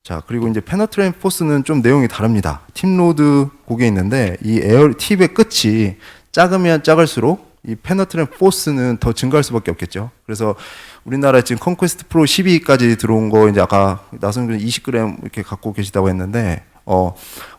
자, 그리고 이제 페너트레인 포스는 좀 내용이 다릅니다. 팁 로드 곡에 있는데 이 에어 팁의 끝이 작으면 작을수록 이 페너트레인 포스는 더 증가할 수밖에 없겠죠. 그래서 우리나라에 지금 컨퀘스트 프로 12까지 들어온 거 이제 아까 나성준 20g 이렇게 갖고 계시다고 했는데,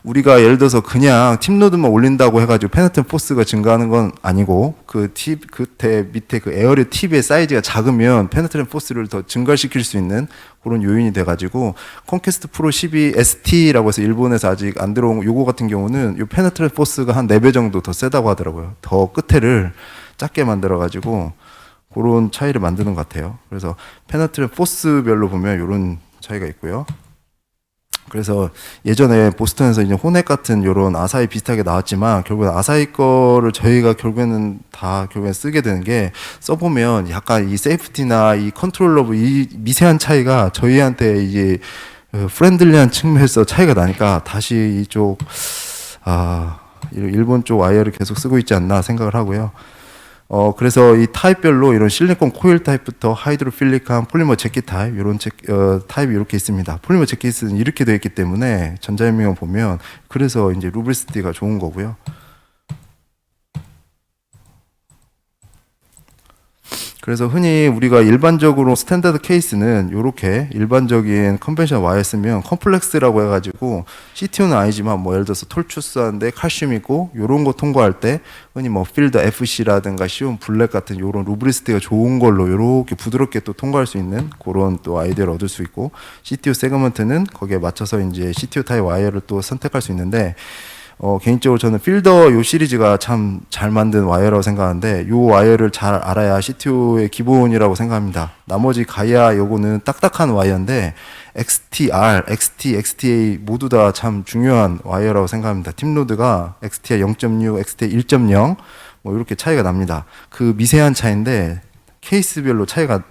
우리가 예를 들어서 그냥 팁 로드만 올린다고 해가지고 페너트레인 포스가 증가하는 건 아니고, 그 팁 끝에 밑에 그 에어리 팁의 사이즈가 작으면 페너트레인 포스를 더 증가시킬 수 있는 그런 요인이 돼가지고, 컨퀘스트 프로 12 ST라고 해서 일본에서 아직 안 들어온 요거 같은 경우는 요 페너트레인 포스가 한 4배 정도 더 세다고 하더라고요. 더 끝에를 작게 만들어가지고 그런 차이를 만드는 것 같아요. 그래서 페너트레인 포스별로 보면 이런 차이가 있고요. 그래서 예전에 보스턴에서 이제 호넷 같은 이런 아사히 비슷하게 나왔지만 결국엔 아사히 거를 저희가 결국에는 쓰게 되는 게, 써보면 약간 이 세이프티나 이 컨트롤 러브 이 미세한 차이가 저희한테 이제 프렌들리한 측면에서 차이가 나니까 다시 이쪽 일본 쪽 와이어를 계속 쓰고 있지 않나 생각을 하고요. 그래서 이 타입별로 이런 실리콘 코일 타입부터 하이드로필릭한 폴리머 재킷 타입, 이런 타입이 이렇게 있습니다. 폴리머 재킷은 이렇게 되어 있기 때문에 전자현미경 보면, 그래서 이제 루브리시티가 좋은 거고요. 그래서 흔히 우리가 일반적으로 스탠다드 케이스는 이렇게 일반적인 컨벤셔널 와이어 쓰면 컴플렉스라고 해가지고 CTO는 아니지만 뭐 예를 들어서 톨추스한데 칼슘 있고 이런 거 통과할 때 흔히 뭐 필드 FC라든가 시온 블랙 같은 이런 루브리스티가 좋은 걸로 이렇게 부드럽게 또 통과할 수 있는 그런 또 아이디어를 얻을 수 있고, CTO 세그먼트는 거기에 맞춰서 이제 CTO 타입 와이어를 또 선택할 수 있는데, 개인적으로 저는 필더 요 시리즈가 참 잘 만든 와이어라고 생각하는데, 요 와이어를 잘 알아야 CTO의 기본이라고 생각합니다. 나머지 가이아 요거는 딱딱한 와이어인데 XTR, XT, XTA 모두 다 참 중요한 와이어라고 생각합니다. 팁로드가 XTR 0.6, XTA 1.0 뭐 이렇게 차이가 납니다. 그 미세한 차이인데 케이스별로 차이가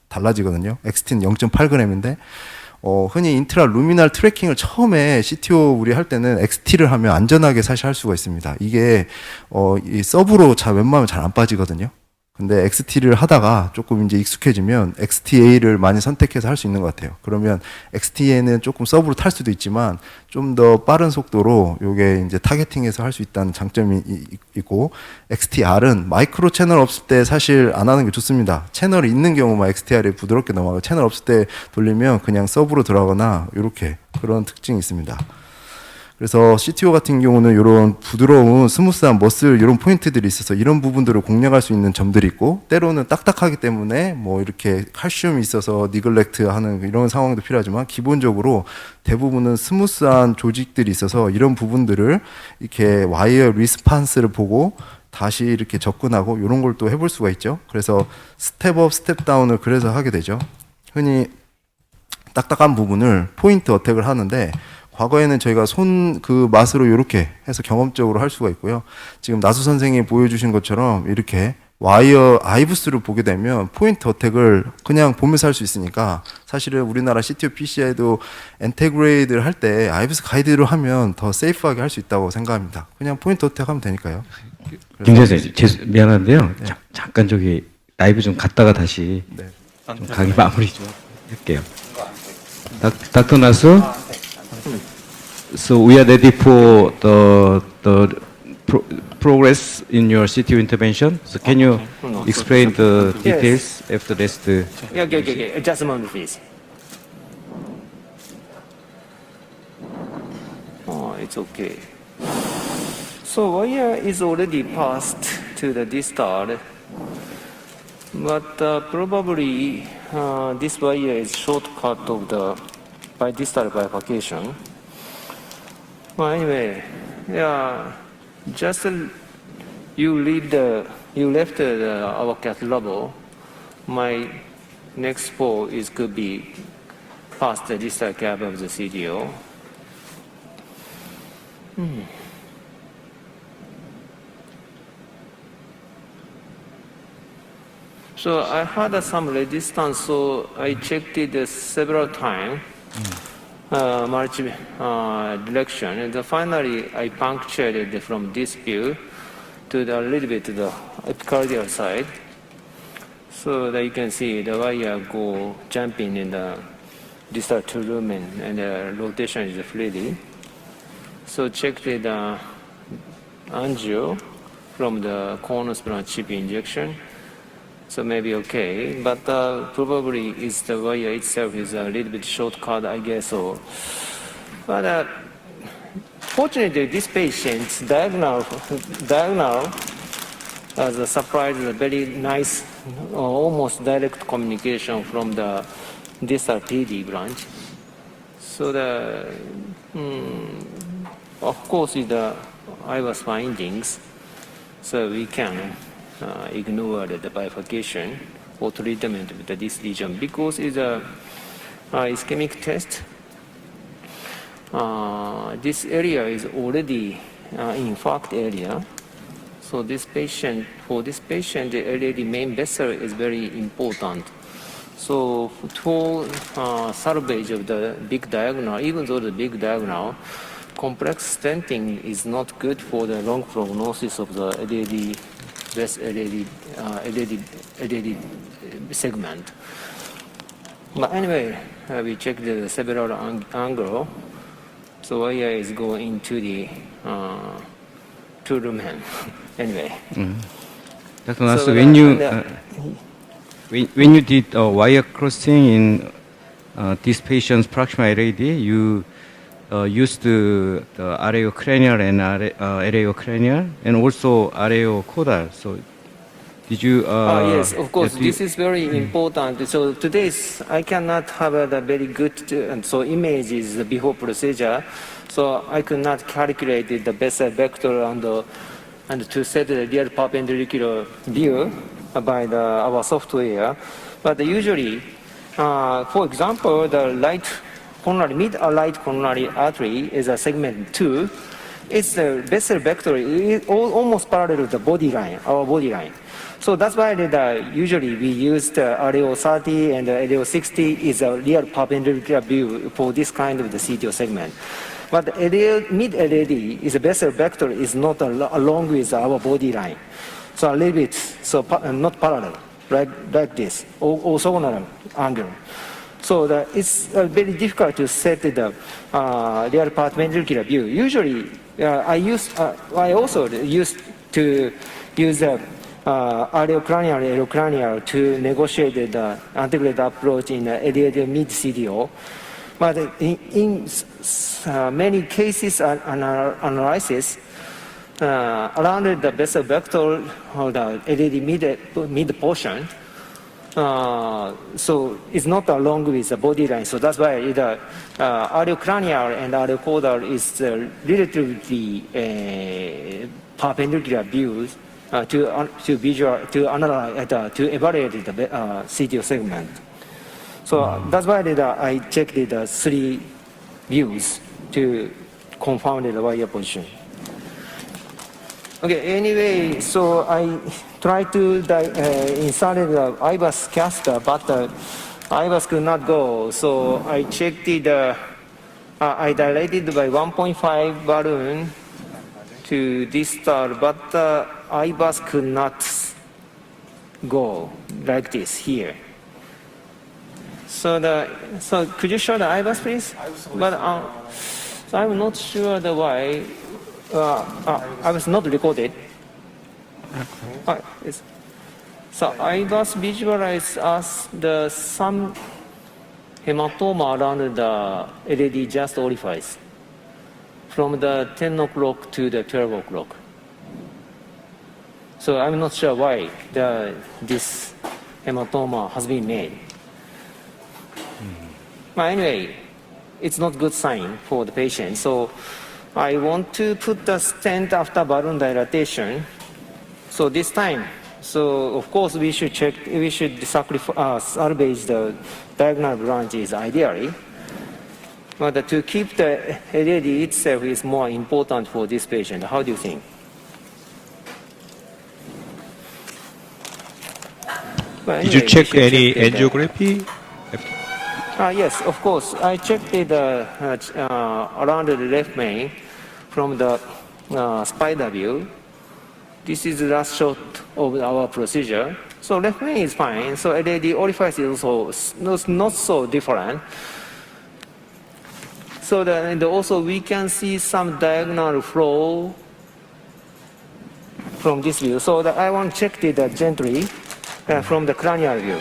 달라지거든요. XT는 0.8g인데 흔히 인트라 루미널 트래킹을 처음에 CTO 우리 할 때는 XT를 하면 안전하게 사실 할 수가 있습니다. 이게 이 서브로 웬만하면 잘 안 빠지거든요. 근데 XT를 하다가 조금 이제 익숙해지면 XTA를 많이 선택해서 할 수 있는 것 같아요. 그러면 XTA는 조금 서브로 탈 수도 있지만 좀 더 빠른 속도로 요게 이제 타겟팅해서 할 수 있다는 장점이 있고, XTR은 마이크로 채널 없을 때 사실 안 하는 게 좋습니다. 채널이 있는 경우만 XTR에 부드럽게 넘어가고, 채널 없을 때 돌리면 그냥 서브로 들어가거나 이렇게 그런 특징이 있습니다. 그래서 CTO 같은 경우는 이런 부드러운 스무스한 머슬 이런 포인트들이 있어서 이런 부분들을 공략할 수 있는 점들이 있고, 때로는 딱딱하기 때문에 뭐 이렇게 칼슘이 있어서 니글렉트 하는 이런 상황도 필요하지만, 기본적으로 대부분은 스무스한 조직들이 있어서 이런 부분들을 이렇게 와이어 리스판스를 보고 다시 이렇게 접근하고 이런 걸 또 해볼 수가 있죠. 그래서 스텝업 스텝 다운을 그래서 하게 되죠. 흔히 딱딱한 부분을 포인트 어택을 하는데, 과거에는 저희가 손 그 맛으로 이렇게 해서 경험적으로 할 수가 있고요. 지금 나수 선생님이 보여주신 것처럼 이렇게 와이어 아이브스를 보게 되면 포인트 어택을 그냥 보면서 할 수 있으니까, 사실은 우리나라 CTO PCI도 인테그레이드를 할 때 아이브스 가이드로 하면 더 세이프하게 할 수 있다고 생각합니다. 그냥 포인트 어택 하면 되니까요. 김 선생님, 미안한데요. 잠깐 저기 라이브 좀 갔다가 다시 좀 강의 마무리 좀 할게요. Dr. Nasu, so we are ready for the progress in your CTO intervention. So can you explain the details after this? Okay. Just a moment, please. Oh, it's okay. So wire is already passed to the distal, but probably this wire is shortcut of the distal bifurcation. Well, anyway, yeah, just you left our cat level. My next fall could be past the distal cap of the CDO. So I had some resistance, so I checked it several times, multi direction, and finally I punctured it from this view to the little bit to the epicardial side, so that you can see the wire go jumping in the distal two lumen, and the rotation is freely. So checked the angio from the cornus branch chip injection. So maybe okay, but probably it's the wire itself is a little bit shortcut, I guess so. But fortunately, this patient's diagonal as a surprise, a very nice, almost direct communication from the distal TD branch. So of course, the IVAS findings, so we can ignore the bifurcation or treatment with this lesion because it's a ischemic test. This area is already infarct area. So for this patient, the LAD main vessel is very important. So for salvage of the big diagonal, even though the big diagonal, complex stenting is not good for the long prognosis of the LAD LAD segment. But anyway, we checked the several angle. So wire is going into the two lumen. Anyway. Dr. Nasu, when you did wire crossing in this patient's proximal LAD, you used the areocranial and areocranial and also areocaudal. So did you? Yes, of course. This is very important. So today I cannot have the very good images before procedure. So I could not calculate the Bessel vector and to set the real perpendicular view by our software. But usually, for example, the mid right coronary artery is a segment 2. It's the Bessel vector is almost parallel to the body line, our body line. So that's why usually we use the RAO 30 and the RAO 60 is a real perpendicular view for this kind of the CTO segment. But mid LAD is a Bessel vector is not along with our body line. So a little bit, so not parallel, like this, orthogonal angle. So it's very difficult to set the real perpendicular view. Usually, I also used to use the areocranial to negotiate the integrated approach in LAD mid CDO. But in many cases analysis, around the Bessel vector or the LAD mid portion, so it's not along with the body line. So that's why the areocranial and areocaudal is relatively perpendicular views to analyze to evaluate the CTO segment. So that's why I checked the three views to confirm the wire position. Okay, anyway, so I tried to insert the IBUS caster, but IBUS could not go. So I checked it, I dilated by 1.5 balloon to distal, but IBUS could not go like this here. So could you show the IBUS, please? But so I'm not sure the why. I was not recorded. So IBUS visualized as some hematoma around the LED just orifice from the 10 o'clock to the 12 o'clock. So I'm not sure why this hematoma has been made. But anyway, it's not good sign for the patient. So I want to put the stent after balloon dilatation. So this time, so of course we should salvage the diagonal branches ideally. But to keep the LED itself is more important for this patient. How do you think? But Did you anyway, check we should any check the- angiography? Yes, of course. I checked it around the left main from the spider view. This is the last shot of our procedure. So left main is fine. So LED orifice is also not so different. So and also we can see some diagonal flow from this view. So I want to check it gently from the cranial view.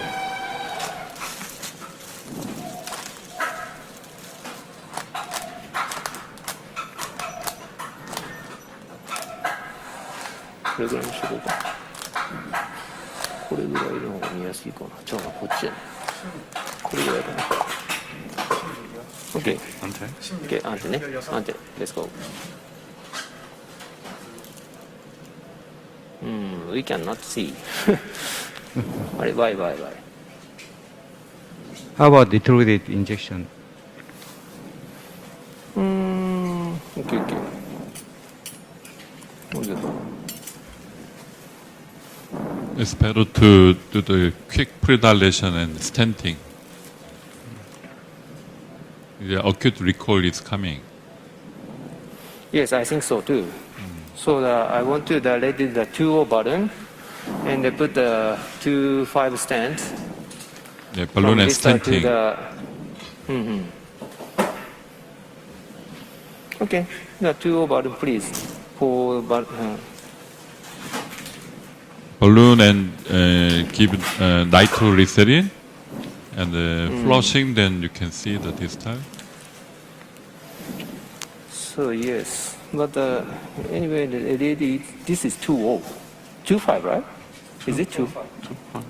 Okay. Okay, ante. Let's go. We cannot see. Why? How about retrograde injection? Okay. It's better to do the quick predilation and stenting. The acute recall is coming. Yes, I think so too. So I want to dilate the 2O button and put the 2.5 stent. Yeah, balloon and stenting. Okay, the 2O button, please. Balloon and give nitroglycerin and flushing, then you can see the distal. So yes, but anyway, the LED, this is 2.0. 2.5, right? Is it 2? 2.5.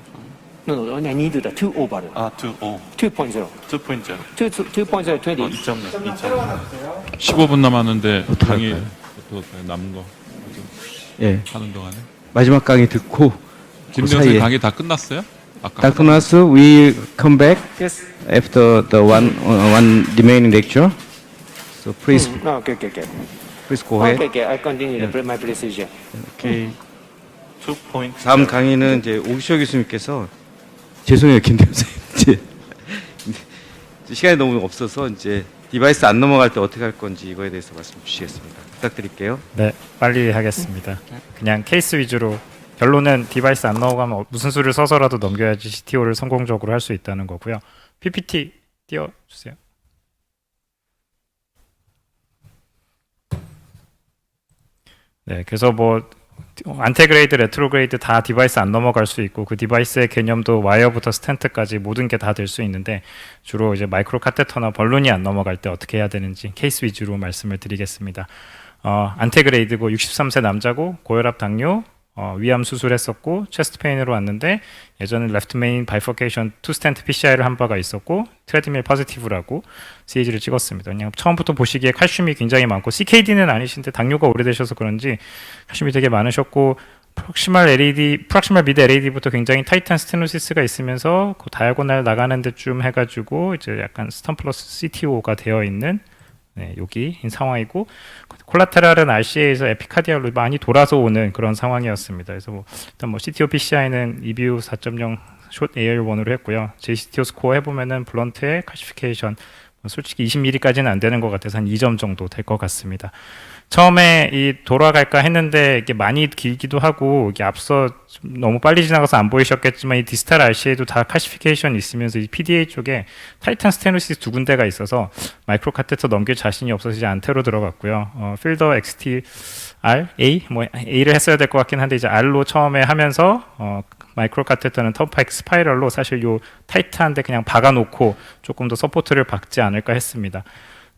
No, I need the 2.0 button. 2.0. 2.0. 2.0. 2.0, 20. 2.0. 15분 남았는데 강의 남은 거 예. 하는 동안에 마지막 강의 듣고 그 김대현 사이에 강의 다 끝났어요? 아까 Dr. Nasu, we come back Yes. after the one remaining lecture. So please, Okay. please go ahead. Okay, I continue my procedure. Okay. 2.0. 다음 강의는 이제 오기쇼 교수님께서 죄송해요 김대현 선생님 이제 시간이 너무 없어서 이제 디바이스 안 넘어갈 때 어떻게 할 건지 이거에 대해서 말씀 주시겠습니다. 부탁드릴게요. 네, 빨리 하겠습니다. 그냥 케이스 위주로 결론은 디바이스 안 넘어가면 무슨 수를 써서라도 넘겨야지 CTO를 성공적으로 할 수 있다는 거고요. PPT 띄워주세요. 네, 그래서 뭐 안테그레이드, 레트로그레이드 다 디바이스 안 넘어갈 수 있고 그 디바이스의 개념도 와이어부터 스탠트까지 모든 게 다 될 수 있는데 주로 이제 마이크로 카테터나 벌룬이 안 넘어갈 때 어떻게 해야 되는지 케이스 위주로 말씀을 드리겠습니다. 안테그레이드고 63세 남자고 고혈압 당뇨 위암 수술했었고 체스트 페인으로 왔는데 예전에 레프트 메인 바이퍼케이션 투 스탠트 PCI를 한 바가 있었고 트레드밀 포지티브라고 CAG를 찍었습니다. 그냥 처음부터 보시기에 칼슘이 굉장히 많고 CKD는 아니신데 당뇨가 오래되셔서 그런지 칼슘이 되게 많으셨고 프록시말 미드 LAD부터 굉장히 타이트한 스테노시스가 있으면서 그 다이아고날 나가는 데쯤 해가지고 이제 약간 스턴 플러스 CTO가 되어 있는 여기인 상황이고 콜라테랄은 RCA에서 에피카디알로 많이 돌아서 오는 그런 상황이었습니다. 그래서 뭐 일단 뭐 CTO PCI는 EBU 4.0 숏 AL1으로 했고요. JCTO 스코어 해보면은 블런트의 칼시피케이션 솔직히 20mm까지는 안 되는 것 같아서 한 2점 정도 될 것 같습니다. 처음에 이 돌아갈까 했는데 이게 많이 길기도 하고 이게 앞서 너무 빨리 지나가서 안 보이셨겠지만 이 디스탈 RCA도 다 칼시피케이션 있으면서 이 PDA 쪽에 타이탄 스테노시스 두 군데가 있어서 마이크로 카테터 넘길 자신이 없어서 이제 안테로 들어갔고요. 필더 XT R, A 뭐 A를 했어야 될 것 같긴 한데 이제 R로 처음에 하면서 마이크로 카테터는 턴파이크 스파이럴로 사실 요 타이트한데 그냥 박아놓고 조금 더 서포트를 받지 않을까 했습니다.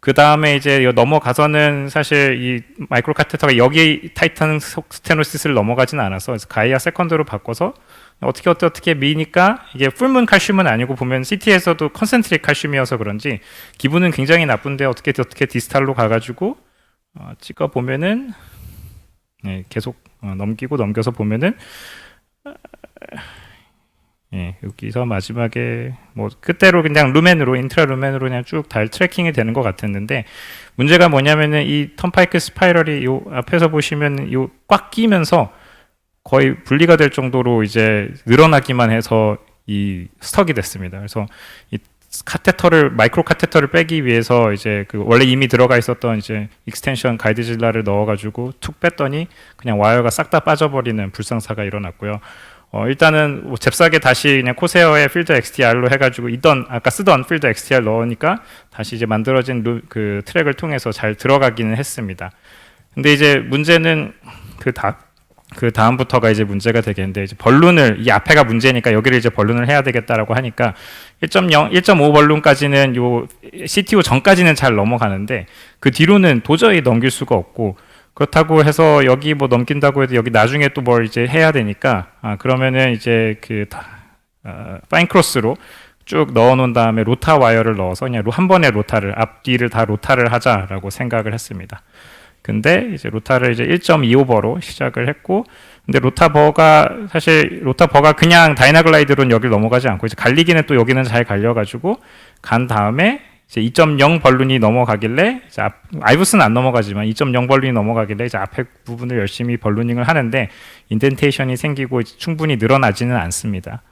그 다음에 이제 넘어가서는 사실 이 마이크로 카테터가 여기 타이탄 스테노시스를 넘어가지는 않아서 그래서 가이아 세컨드로 바꿔서 어떻게 미니까 이게 풀문 칼슘은 아니고 보면 CT에서도 컨센트릭 칼슘이어서 그런지 기분은 굉장히 나쁜데 어떻게 디스탈로 가가지고 찍어 보면은 계속 넘겨서 보면은 여기서 마지막에 뭐 그때로 그냥 루멘으로 인트라 루멘으로 그냥 쭉 달 트래킹이 되는 것 같았는데 문제가 뭐냐면은 이 턴파이크 스파이럴이 요 앞에서 보시면 요 꽉 끼면서 거의 분리가 될 정도로 이제 늘어나기만 해서 이 스톡이 됐습니다. 그래서 이 마이크로 카테터를 빼기 위해서 이제 그 원래 이미 들어가 있었던 이제 익스텐션 가이드질라를 넣어가지고 툭 뺐더니 그냥 와이어가 싹 다 빠져버리는 불상사가 일어났고요. 일단은 뭐 잽싸게 다시 그냥 코세어의 필드 XTR로 해가지고 아까 쓰던 필드 XTR 넣으니까 다시 이제 만들어진 그 트랙을 통해서 잘 들어가기는 했습니다. 근데 이제 문제는 그 다음부터가 이제 문제가 되겠는데 이제 벌룬을 이 앞에가 문제니까 여기를 이제 벌룬을 해야 되겠다라고 하니까 1.5 벌룬까지는 요 CTO 전까지는 잘 넘어가는데 그 뒤로는 도저히 넘길 수가 없고 그렇다고 해서 여기 뭐 넘긴다고 해도 여기 나중에 또 뭘 이제 해야 되니까 그러면은 이제 그 파인 크로스로 쭉 넣어놓은 다음에 로타 와이어를 넣어서 그냥 한 번에 로타를 앞뒤를 다 로타를 하자라고 생각을 했습니다. 근데 이제 로타를 이제 1.25버로 시작을 했고 근데 로타버가 그냥 다이나글라이드로는 여기를 넘어가지 않고 이제 갈리기는 또 여기는 잘 갈려가지고 간 다음에 이제 2.0 벌룬이 넘어가길래 이제 아이브스는 안 넘어가지만 2.0 벌룬이 넘어가길래 이제 앞에 부분을 열심히 벌루닝을 하는데 인덴테이션이 생기고 충분히 늘어나지는 않습니다.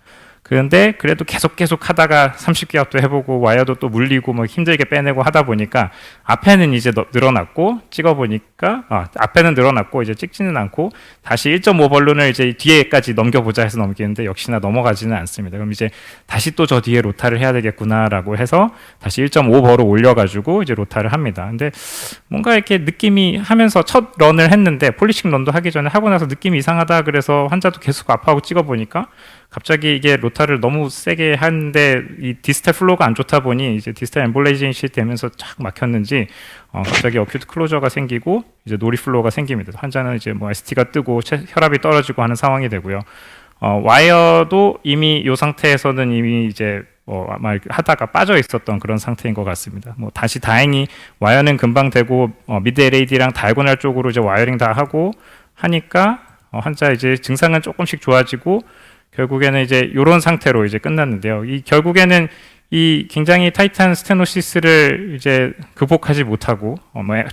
그런데 그래도 계속 하다가 30기압도 해보고 와이어도 또 물리고 뭐 힘들게 빼내고 하다 보니까 앞에는 이제 늘어났고 찍어보니까 앞에는 늘어났고 이제 찍지는 않고 다시 1.5 벌룬을 이제 뒤에까지 넘겨보자 해서 넘기는데 역시나 넘어가지는 않습니다. 그럼 이제 다시 또 저 뒤에 로타를 해야 되겠구나라고 해서 다시 1.5버로 올려가지고 이제 로타를 합니다. 근데 뭔가 이렇게 느낌이 하면서 첫 런을 했는데 폴리싱 런도 하기 전에 하고 나서 느낌이 이상하다 그래서 환자도 계속 아파하고 찍어보니까 갑자기 이게 로타를 너무 세게 하는데 이 디스탈 플로우가 안 좋다 보니 이제 디스탈 엠볼라이제이션이 되면서 쫙 막혔는지 갑자기 어큐트 클로저가 생기고 이제 노리 플로우가 생깁니다. 환자는 이제 뭐 ST가 뜨고 혈압이 떨어지고 하는 상황이 되고요. 와이어도 이미 이 상태에서는 이미 이제 하다가 빠져 있었던 그런 상태인 것 같습니다. 뭐 다시 다행히 와이어는 금방 되고 미드 LAD랑 다이고널 쪽으로 이제 와이어링 다 하고 하니까 환자 이제 증상은 조금씩 좋아지고 결국에는 이제 이런 상태로 이제 끝났는데요. 결국에는 이 굉장히 타이트한 스테노시스를 이제 극복하지 못하고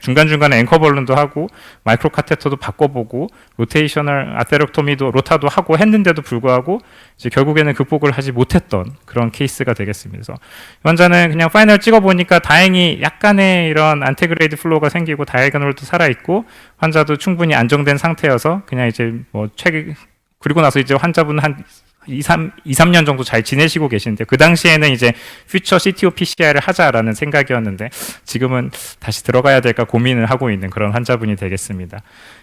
중간중간에 앵커 벌룬도 하고 마이크로 카테터도 바꿔보고 로테이셔널 아테렉토미도 로타도 하고 했는데도 불구하고 이제 결국에는 극복을 하지 못했던 그런 케이스가 되겠습니다. 그래서 환자는 그냥 파이널 찍어보니까 다행히 약간의 이런 안테그레이드 플로우가 생기고 다이아고널도 살아있고 환자도 충분히 안정된 상태여서 그냥 이제 뭐 그리고 나서 이제 환자분은 한 2, 3년 정도 잘 지내시고 계시는데 그 당시에는 이제 퓨처 CTO PCI를 하자라는 생각이었는데 지금은 다시 들어가야 될까 고민을 하고 있는 그런 환자분이 되겠습니다.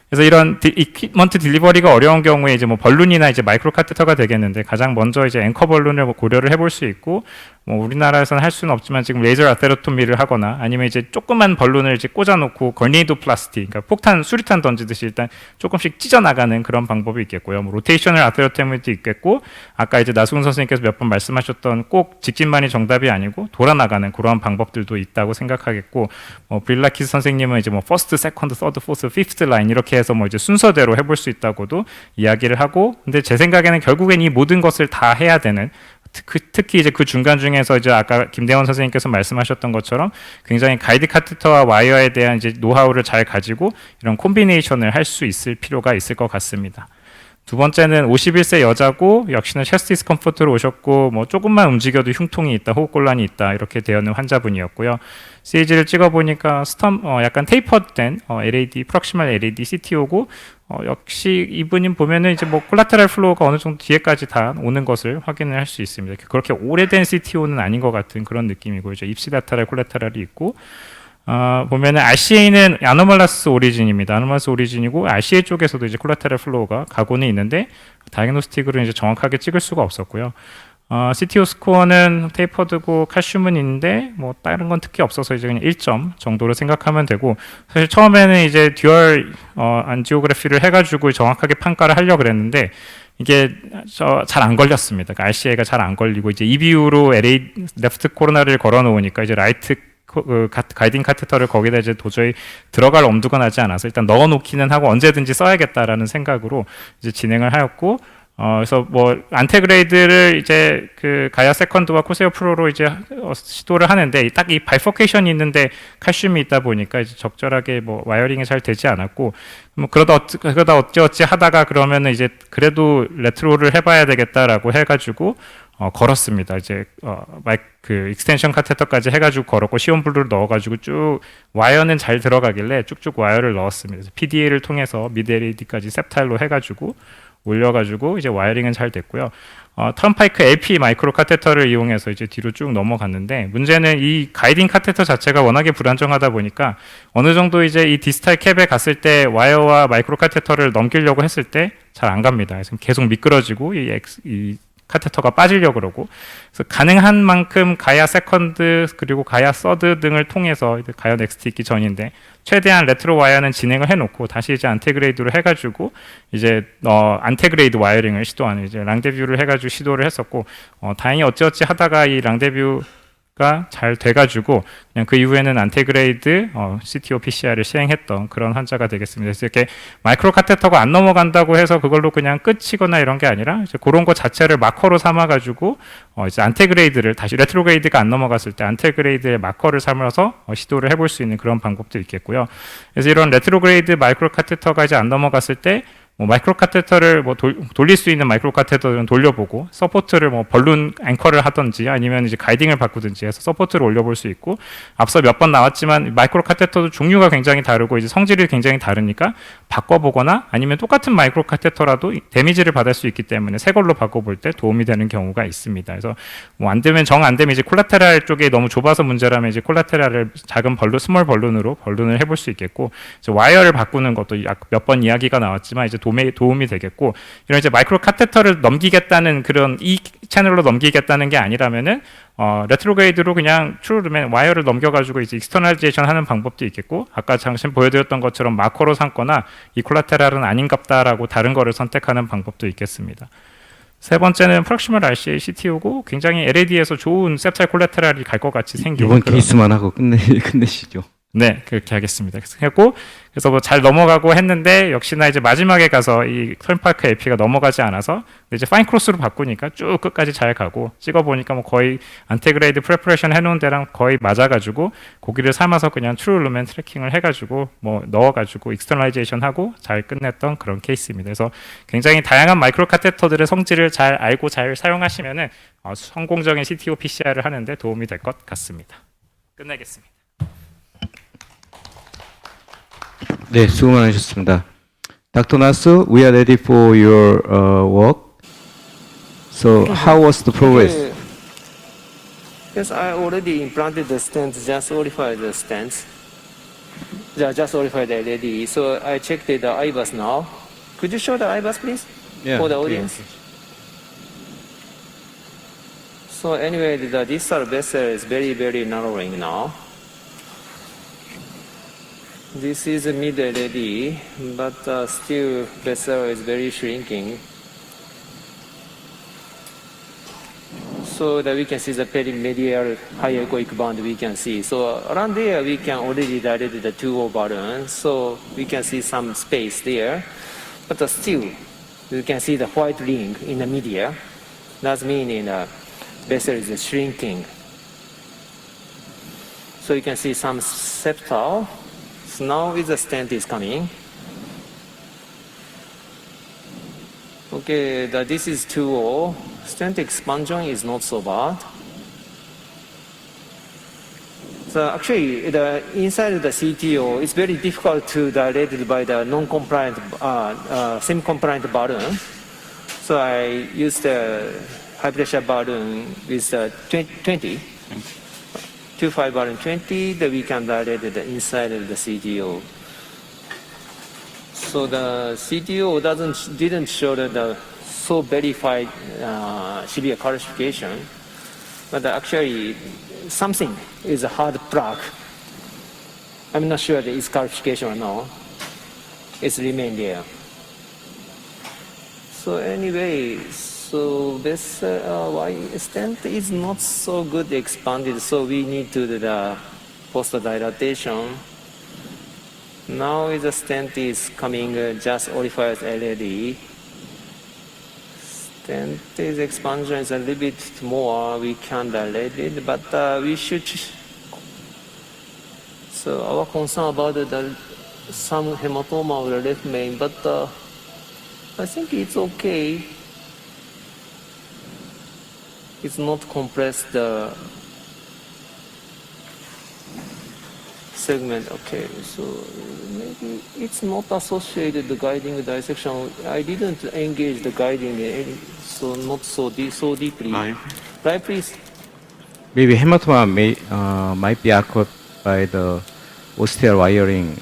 그래서 이런 이퀴먼트 딜리버리가 어려운 경우에 이제 뭐 벌룬이나 이제 마이크로 카테터가 되겠는데 가장 먼저 이제 앵커 벌룬을 고려를 해볼 수 있고 뭐 우리나라에서는 할 수는 없지만 지금 레이저 아테로토미를 하거나 아니면 이제 조그만 벌룬을 이제 꽂아놓고 걸네이도 플라스틱, 그러니까 폭탄 수류탄 던지듯이 일단 조금씩 찢어 나가는 그런 방법이 있겠고요. 뭐 로테이셔널 아테로토미도 있겠고 아까 이제 나수근 선생님께서 몇 번 말씀하셨던 꼭 직진만이 정답이 아니고 돌아 나가는 그러한 방법들도 있다고 생각하겠고 브릴라키스 선생님은 이제 뭐 퍼스트, 세컨드, 서드, 포스, 피프트 라인 이렇게 해서 뭐 이제 순서대로 해볼 수 있다고도 이야기를 하고 근데 제 생각에는 결국엔 이 모든 것을 다 해야 되는 특히 이제 그 중간 중에서 이제 아까 김대원 선생님께서 말씀하셨던 것처럼 굉장히 가이드 카테터와 와이어에 대한 이제 노하우를 잘 가지고 이런 콤비네이션을 할 수 있을 필요가 있을 것 같습니다. 두 번째는 51세 여자고 역시나 체스트 디스컴포트로 오셨고 뭐 조금만 움직여도 흉통이 있다, 호흡곤란이 있다 이렇게 되어 있는 환자분이었고요. CAG를 찍어보니까 약간 테이퍼된 LAD, 프록시멀 LAD CTO고 역시 이분이 보면은 이제 뭐 콜라테랄 플로우가 어느 정도 뒤에까지 다 오는 것을 확인을 할 수 있습니다. 그렇게 오래된 CTO는 아닌 것 같은 그런 느낌이고 이제 입시라테랄, 콜라테랄이 있고 보면은 RCA는 아노멀러스 오리진입니다. 아노멀러스 오리진이고 RCA 쪽에서도 이제 콜라테랄 플로우가 가고는 있는데 다이그노스틱으로 이제 정확하게 찍을 수가 없었고요. CTO 스코어는 테이퍼드고 칼슘은 있는데 뭐 다른 건 특히 없어서 이제 그냥 1점 정도로 생각하면 되고 사실 처음에는 이제 듀얼 안지오그래피를 해가지고 정확하게 평가를 하려고 그랬는데 이게 잘 안 걸렸습니다. 그러니까 RCA가 잘 안 걸리고 이제 EBU로 LA 레프트 코로나를 걸어 놓으니까 이제 라이트 가이딩 카테터를 거기다 이제 도저히 들어갈 엄두가 나지 않아서 일단 넣어 놓기는 하고 언제든지 써야겠다라는 생각으로 이제 진행을 하였고 그래서 뭐 안테그레이드를 이제 그 가야 세컨드와 코세오 프로로 이제 시도를 하는데 딱 이 바이포케이션이 있는데 칼슘이 있다 보니까 이제 적절하게 뭐 와이어링이 잘 되지 않았고 뭐 그러다 어찌 하다가 그러면은 이제 그래도 레트로를 해봐야 되겠다라고 해가지고 걸었습니다. 이제 그 익스텐션 카테터까지 해가지고 걸었고 시온 블루를 넣어가지고 쭉 와이어는 잘 들어가길래 쭉쭉 와이어를 넣었습니다. 그래서 PDA를 통해서 미드 LED까지 셉타일로 해가지고 올려가지고 이제 와이어링은 잘 됐고요. 턴파이크 LP 마이크로 카테터를 이용해서 이제 뒤로 쭉 넘어갔는데 문제는 이 가이딩 카테터 자체가 워낙에 불안정하다 보니까 어느 정도 이제 이 디스탈 캡에 갔을 때 와이어와 마이크로 카테터를 넘기려고 했을 때 잘 안 갑니다. 그래서 계속 미끄러지고 이 카테터가 빠지려고 그러고 그래서 가능한 만큼 가야 세컨드 그리고 가야 서드 등을 통해서 가야 넥스트 있기 전인데 최대한 레트로 와이어는 진행을 해놓고 다시 이제 안테그레이드로 해가지고 이제 안테그레이드 와이어링을 시도하는 이제 랑데뷰를 해가지고 시도를 했었고 다행히 어찌어찌 하다가 이 랑데뷰가 잘 돼가지고 그냥 그 이후에는 안테그레이드 CTO PCI를 시행했던 그런 환자가 되겠습니다. 그래서 이렇게 마이크로 카테터가 안 넘어간다고 해서 그걸로 그냥 끝이거나 이런 게 아니라 이제 그런 거 자체를 마커로 삼아가지고 이제 안테그레이드를 다시 레트로그레이드가 안 넘어갔을 때 안테그레이드의 마커를 삼아서 시도를 해볼 수 있는 그런 방법도 있겠고요. 그래서 이런 레트로그레이드 마이크로 카테터가 이제 안 넘어갔을 때 뭐 마이크로 카테터를 뭐 돌릴 수 있는 마이크로 카테터는 돌려보고 서포트를 뭐 벌룬 앵커를 하든지 아니면 이제 가이딩을 바꾸든지 해서 서포트를 올려볼 수 있고 앞서 몇 번 나왔지만 마이크로 카테터도 종류가 굉장히 다르고 이제 성질이 굉장히 다르니까 바꿔보거나 아니면 똑같은 마이크로 카테터라도 데미지를 받을 수 있기 때문에 새 걸로 바꿔볼 때 도움이 되는 경우가 있습니다. 그래서 뭐 안 되면 정 안 되면 이제 콜라테랄 쪽이 너무 좁아서 문제라면 이제 콜라테랄을 작은 벌룬, 스몰 벌룬으로 벌룬을 해볼 수 있겠고 이제 와이어를 바꾸는 것도 몇 번 이야기가 나왔지만 이제 도움이 되겠고 이런 이제 마이크로 카테터를 넘기겠다는 그런 이 채널로 넘기겠다는 게 아니라면은 레트로그레이드로 그냥 트루루맨 와이어를 넘겨가지고 이제 익스터널리제이션 하는 방법도 있겠고 아까 잠시 보여드렸던 것처럼 마커로 삼거나 이 콜라테랄은 아닌갑다라고 다른 거를 선택하는 방법도 있겠습니다. 세 번째는 프록시멀 RCA CTO고 굉장히 LAD에서 좋은 셉탈 콜라테랄이 갈 것 같이 생긴 이번 케이스만 하고 끝내시죠. 네, 그렇게 하겠습니다. 그래서 뭐 잘 넘어가고 했는데 역시나 이제 마지막에 가서 이 턴파이크 LP가 넘어가지 않아서 이제 파인 크로스로 바꾸니까 쭉 끝까지 잘 가고 찍어보니까 뭐 거의 안테그레이드 프레퍼레이션 해놓은 데랑 거의 맞아가지고 고기를 삶아서 그냥 트루 루멘 트래킹을 해가지고 뭐 넣어가지고 익스터널라이제이션 하고 잘 끝냈던 그런 케이스입니다. 그래서 굉장히 다양한 마이크로 카테터들의 성질을 잘 알고 잘 사용하시면은 성공적인 CTO PCI를 하는데 도움이 될 것 같습니다. 끝내겠습니다. 네, 수고 많으셨습니다. Dr. Nasu, we are ready for your work. So how was the progress? Okay. Yes, I already implanted the stents, just modified the stents. Just modified the LED. So I checked the IBUS now. Could you show the IBUS, please? Yeah, For the yeah. audience. So anyway, the distal vessel is very, very narrowing now. This is a mid LED, but still vessel is very shrinking. So that we can see the perimedial high echoic band we can see. So around there we can already dilate the 2O balloon, so we can see some space there. But still, you can see the white ring in the media. That's meaning the vessel is shrinking. So you can see some septal. So now is the stent is coming. Okay, this is 2O. Stent expansion is not so bad. So actually, the inside of the CTO is very difficult to dilate it by the non-compliant, semi-compliant balloon. So I used the high pressure balloon with 20. 2.5 balloon 20, that we can dilate the inside of the CTO. So the CTO didn't show the so verified severe calcification, but actually something is a hard plaque. I'm not sure that it's calcification or not. It's remained there. So anyway, so this stent is not so good expanded, so we need to do the post-dilatation. Now the stent is coming just orifice LED. Stent is expansion is a little bit more, we can dilate it, but we should. So our concern about some hematoma of the left main, but I think it's okay. It's not compressed the segment. Okay, so maybe it's not associated the guiding dissection. I didn't engage the guiding, so not so deeply. Right, please. Maybe hematoma might be occurred by the osteal wiring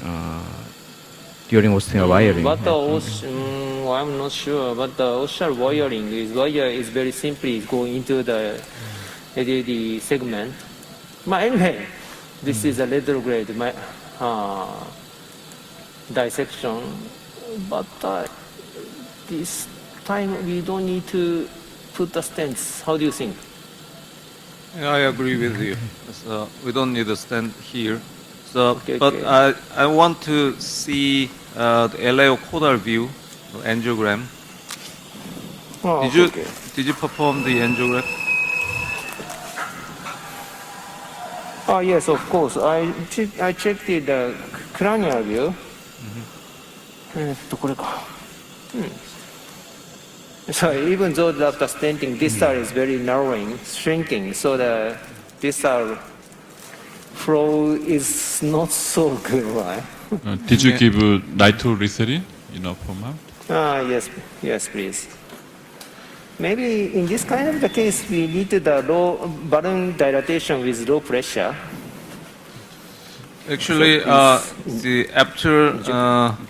during osteal wiring. But I'm not sure. But the osteal wiring is very simply going into the LED segment. But anyway, this is a little grade dissection. But this time we don't need to put the stents. How do you think? Yeah, I agree with you. So we don't need a stent here. So, Okay, but okay. I want to see the LAO caudal view, angiogram. Oh, Did you perform the angiogram? Oh yes, of course. I checked the cranial view. So even though after stenting, distal is very narrowing, shrinking, so the distal flow is not so good, right? Did you give nitroglycerin in a format? Yes, please. Maybe in this kind of the case, we need the low balloon dilatation with low pressure. Actually, So after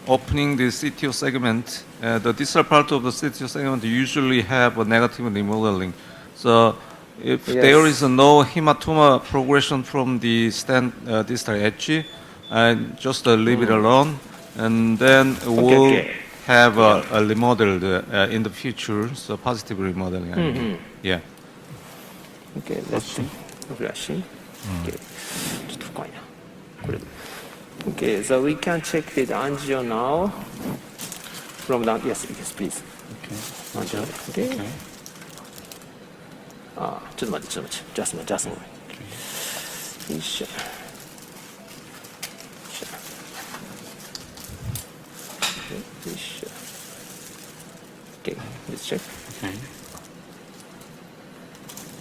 opening the CTO segment, the distal part of the CTO segment usually have a negative remodeling. So if Yes. there is no hematoma progression from the distal edge, just leave it alone, and then we'll okay. have a remodeled in the future, so positive remodeling. I mean. Mhm. Yeah. Okay, let's see. Flashing. Okay. ちょっと深いな。これ。Okay, so we can check the angio now. From down, yes, please. Okay. Angio. Okay. ちょっと待って。just a moment. よいしょ。よいしょ。Okay, let's check. Okay.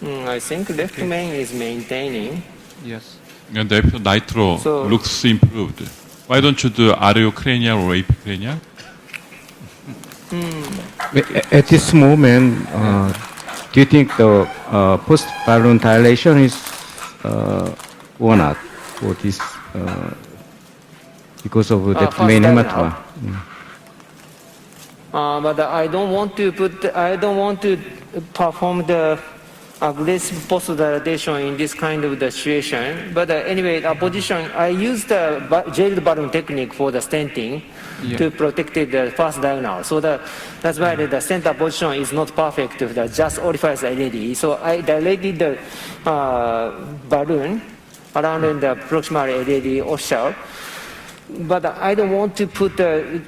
I think left main is maintaining. Yes. And therefore, nitro So- looks improved. Why don't you do areocranial or apicranial? At this moment, do you think the post balloon dilation is or not for this because of the First main diagonal. hematoma? But I don't want to perform the aggressive post-dilatation in this kind of the situation. But anyway, the position, I use the gel balloon technique for the stenting to protect the first diagonal. So that's why the center position is not perfect with the just orifice LED. So I dilated the balloon around in the proximal LED official. But I don't want to put the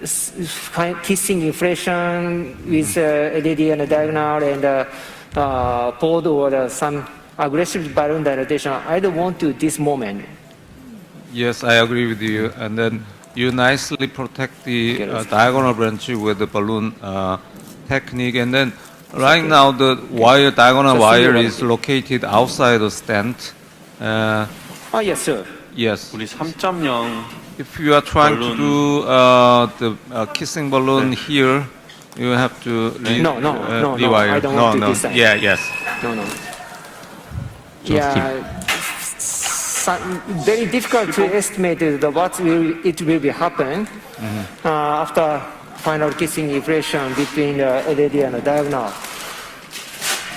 kissing inflation with LED and the diagonal and pod or some aggressive balloon dilatation. I don't want to this moment. Yes, I agree with you. And then you nicely protect the diagonal branch with the balloon technique. And then right now the wire, diagonal wire is located outside the stent. Yes, sir. Yes. 우리 3.0 If you are trying to do the kissing balloon here, you have to No, rewire. I don't want to design. Yeah, yes. No. Yeah, very difficult to estimate what it will be happen after final kissing inflation between the LED and the diagonal.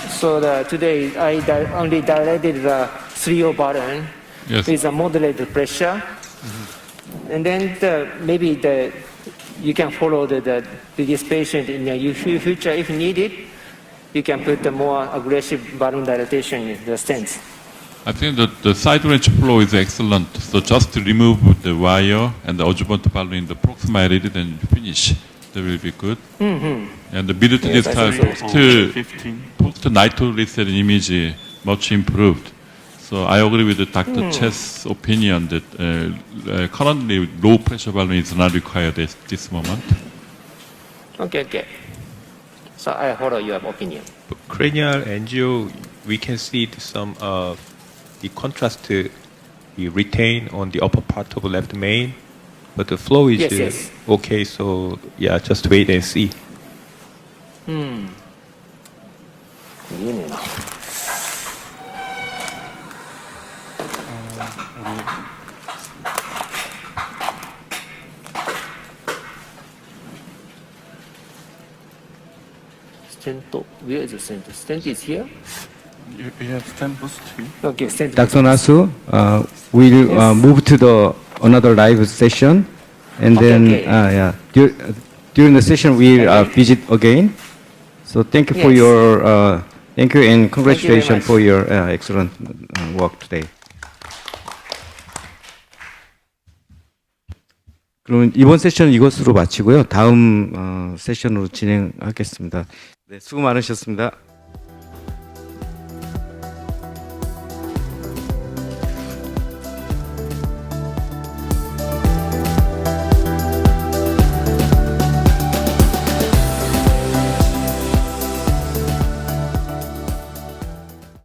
So today I only dilated the 3O button with a moderate pressure. And then maybe you can follow this patient in the future if needed. You can put the more aggressive balloon dilatation in the stents. I think that the side branch flow is excellent. So just to remove the wire and the adjuvant balloon in the proximal LED, then finish. That will be good. And the mid to distal post nitroglycerin image much improved. So I agree with Dr. Chess' opinion that currently low pressure balloon is not required at this moment. Okay. So I follow your opinion. Cranial angio, we can see some the contrast we retain on the upper part of left main, but the flow is Yes. okay. So yeah, just wait and see. Stent, where is the stent? Stent is here? You have stent boost here. Okay, stent. Dr. Nasu, we'll move to the another live session, and then during the session we'll visit again. So thank you for your thank you and congratulations for your excellent work today. 그럼 이번 세션은 이것으로 마치고요. 다음 세션으로 진행하겠습니다. 네, 수고 많으셨습니다.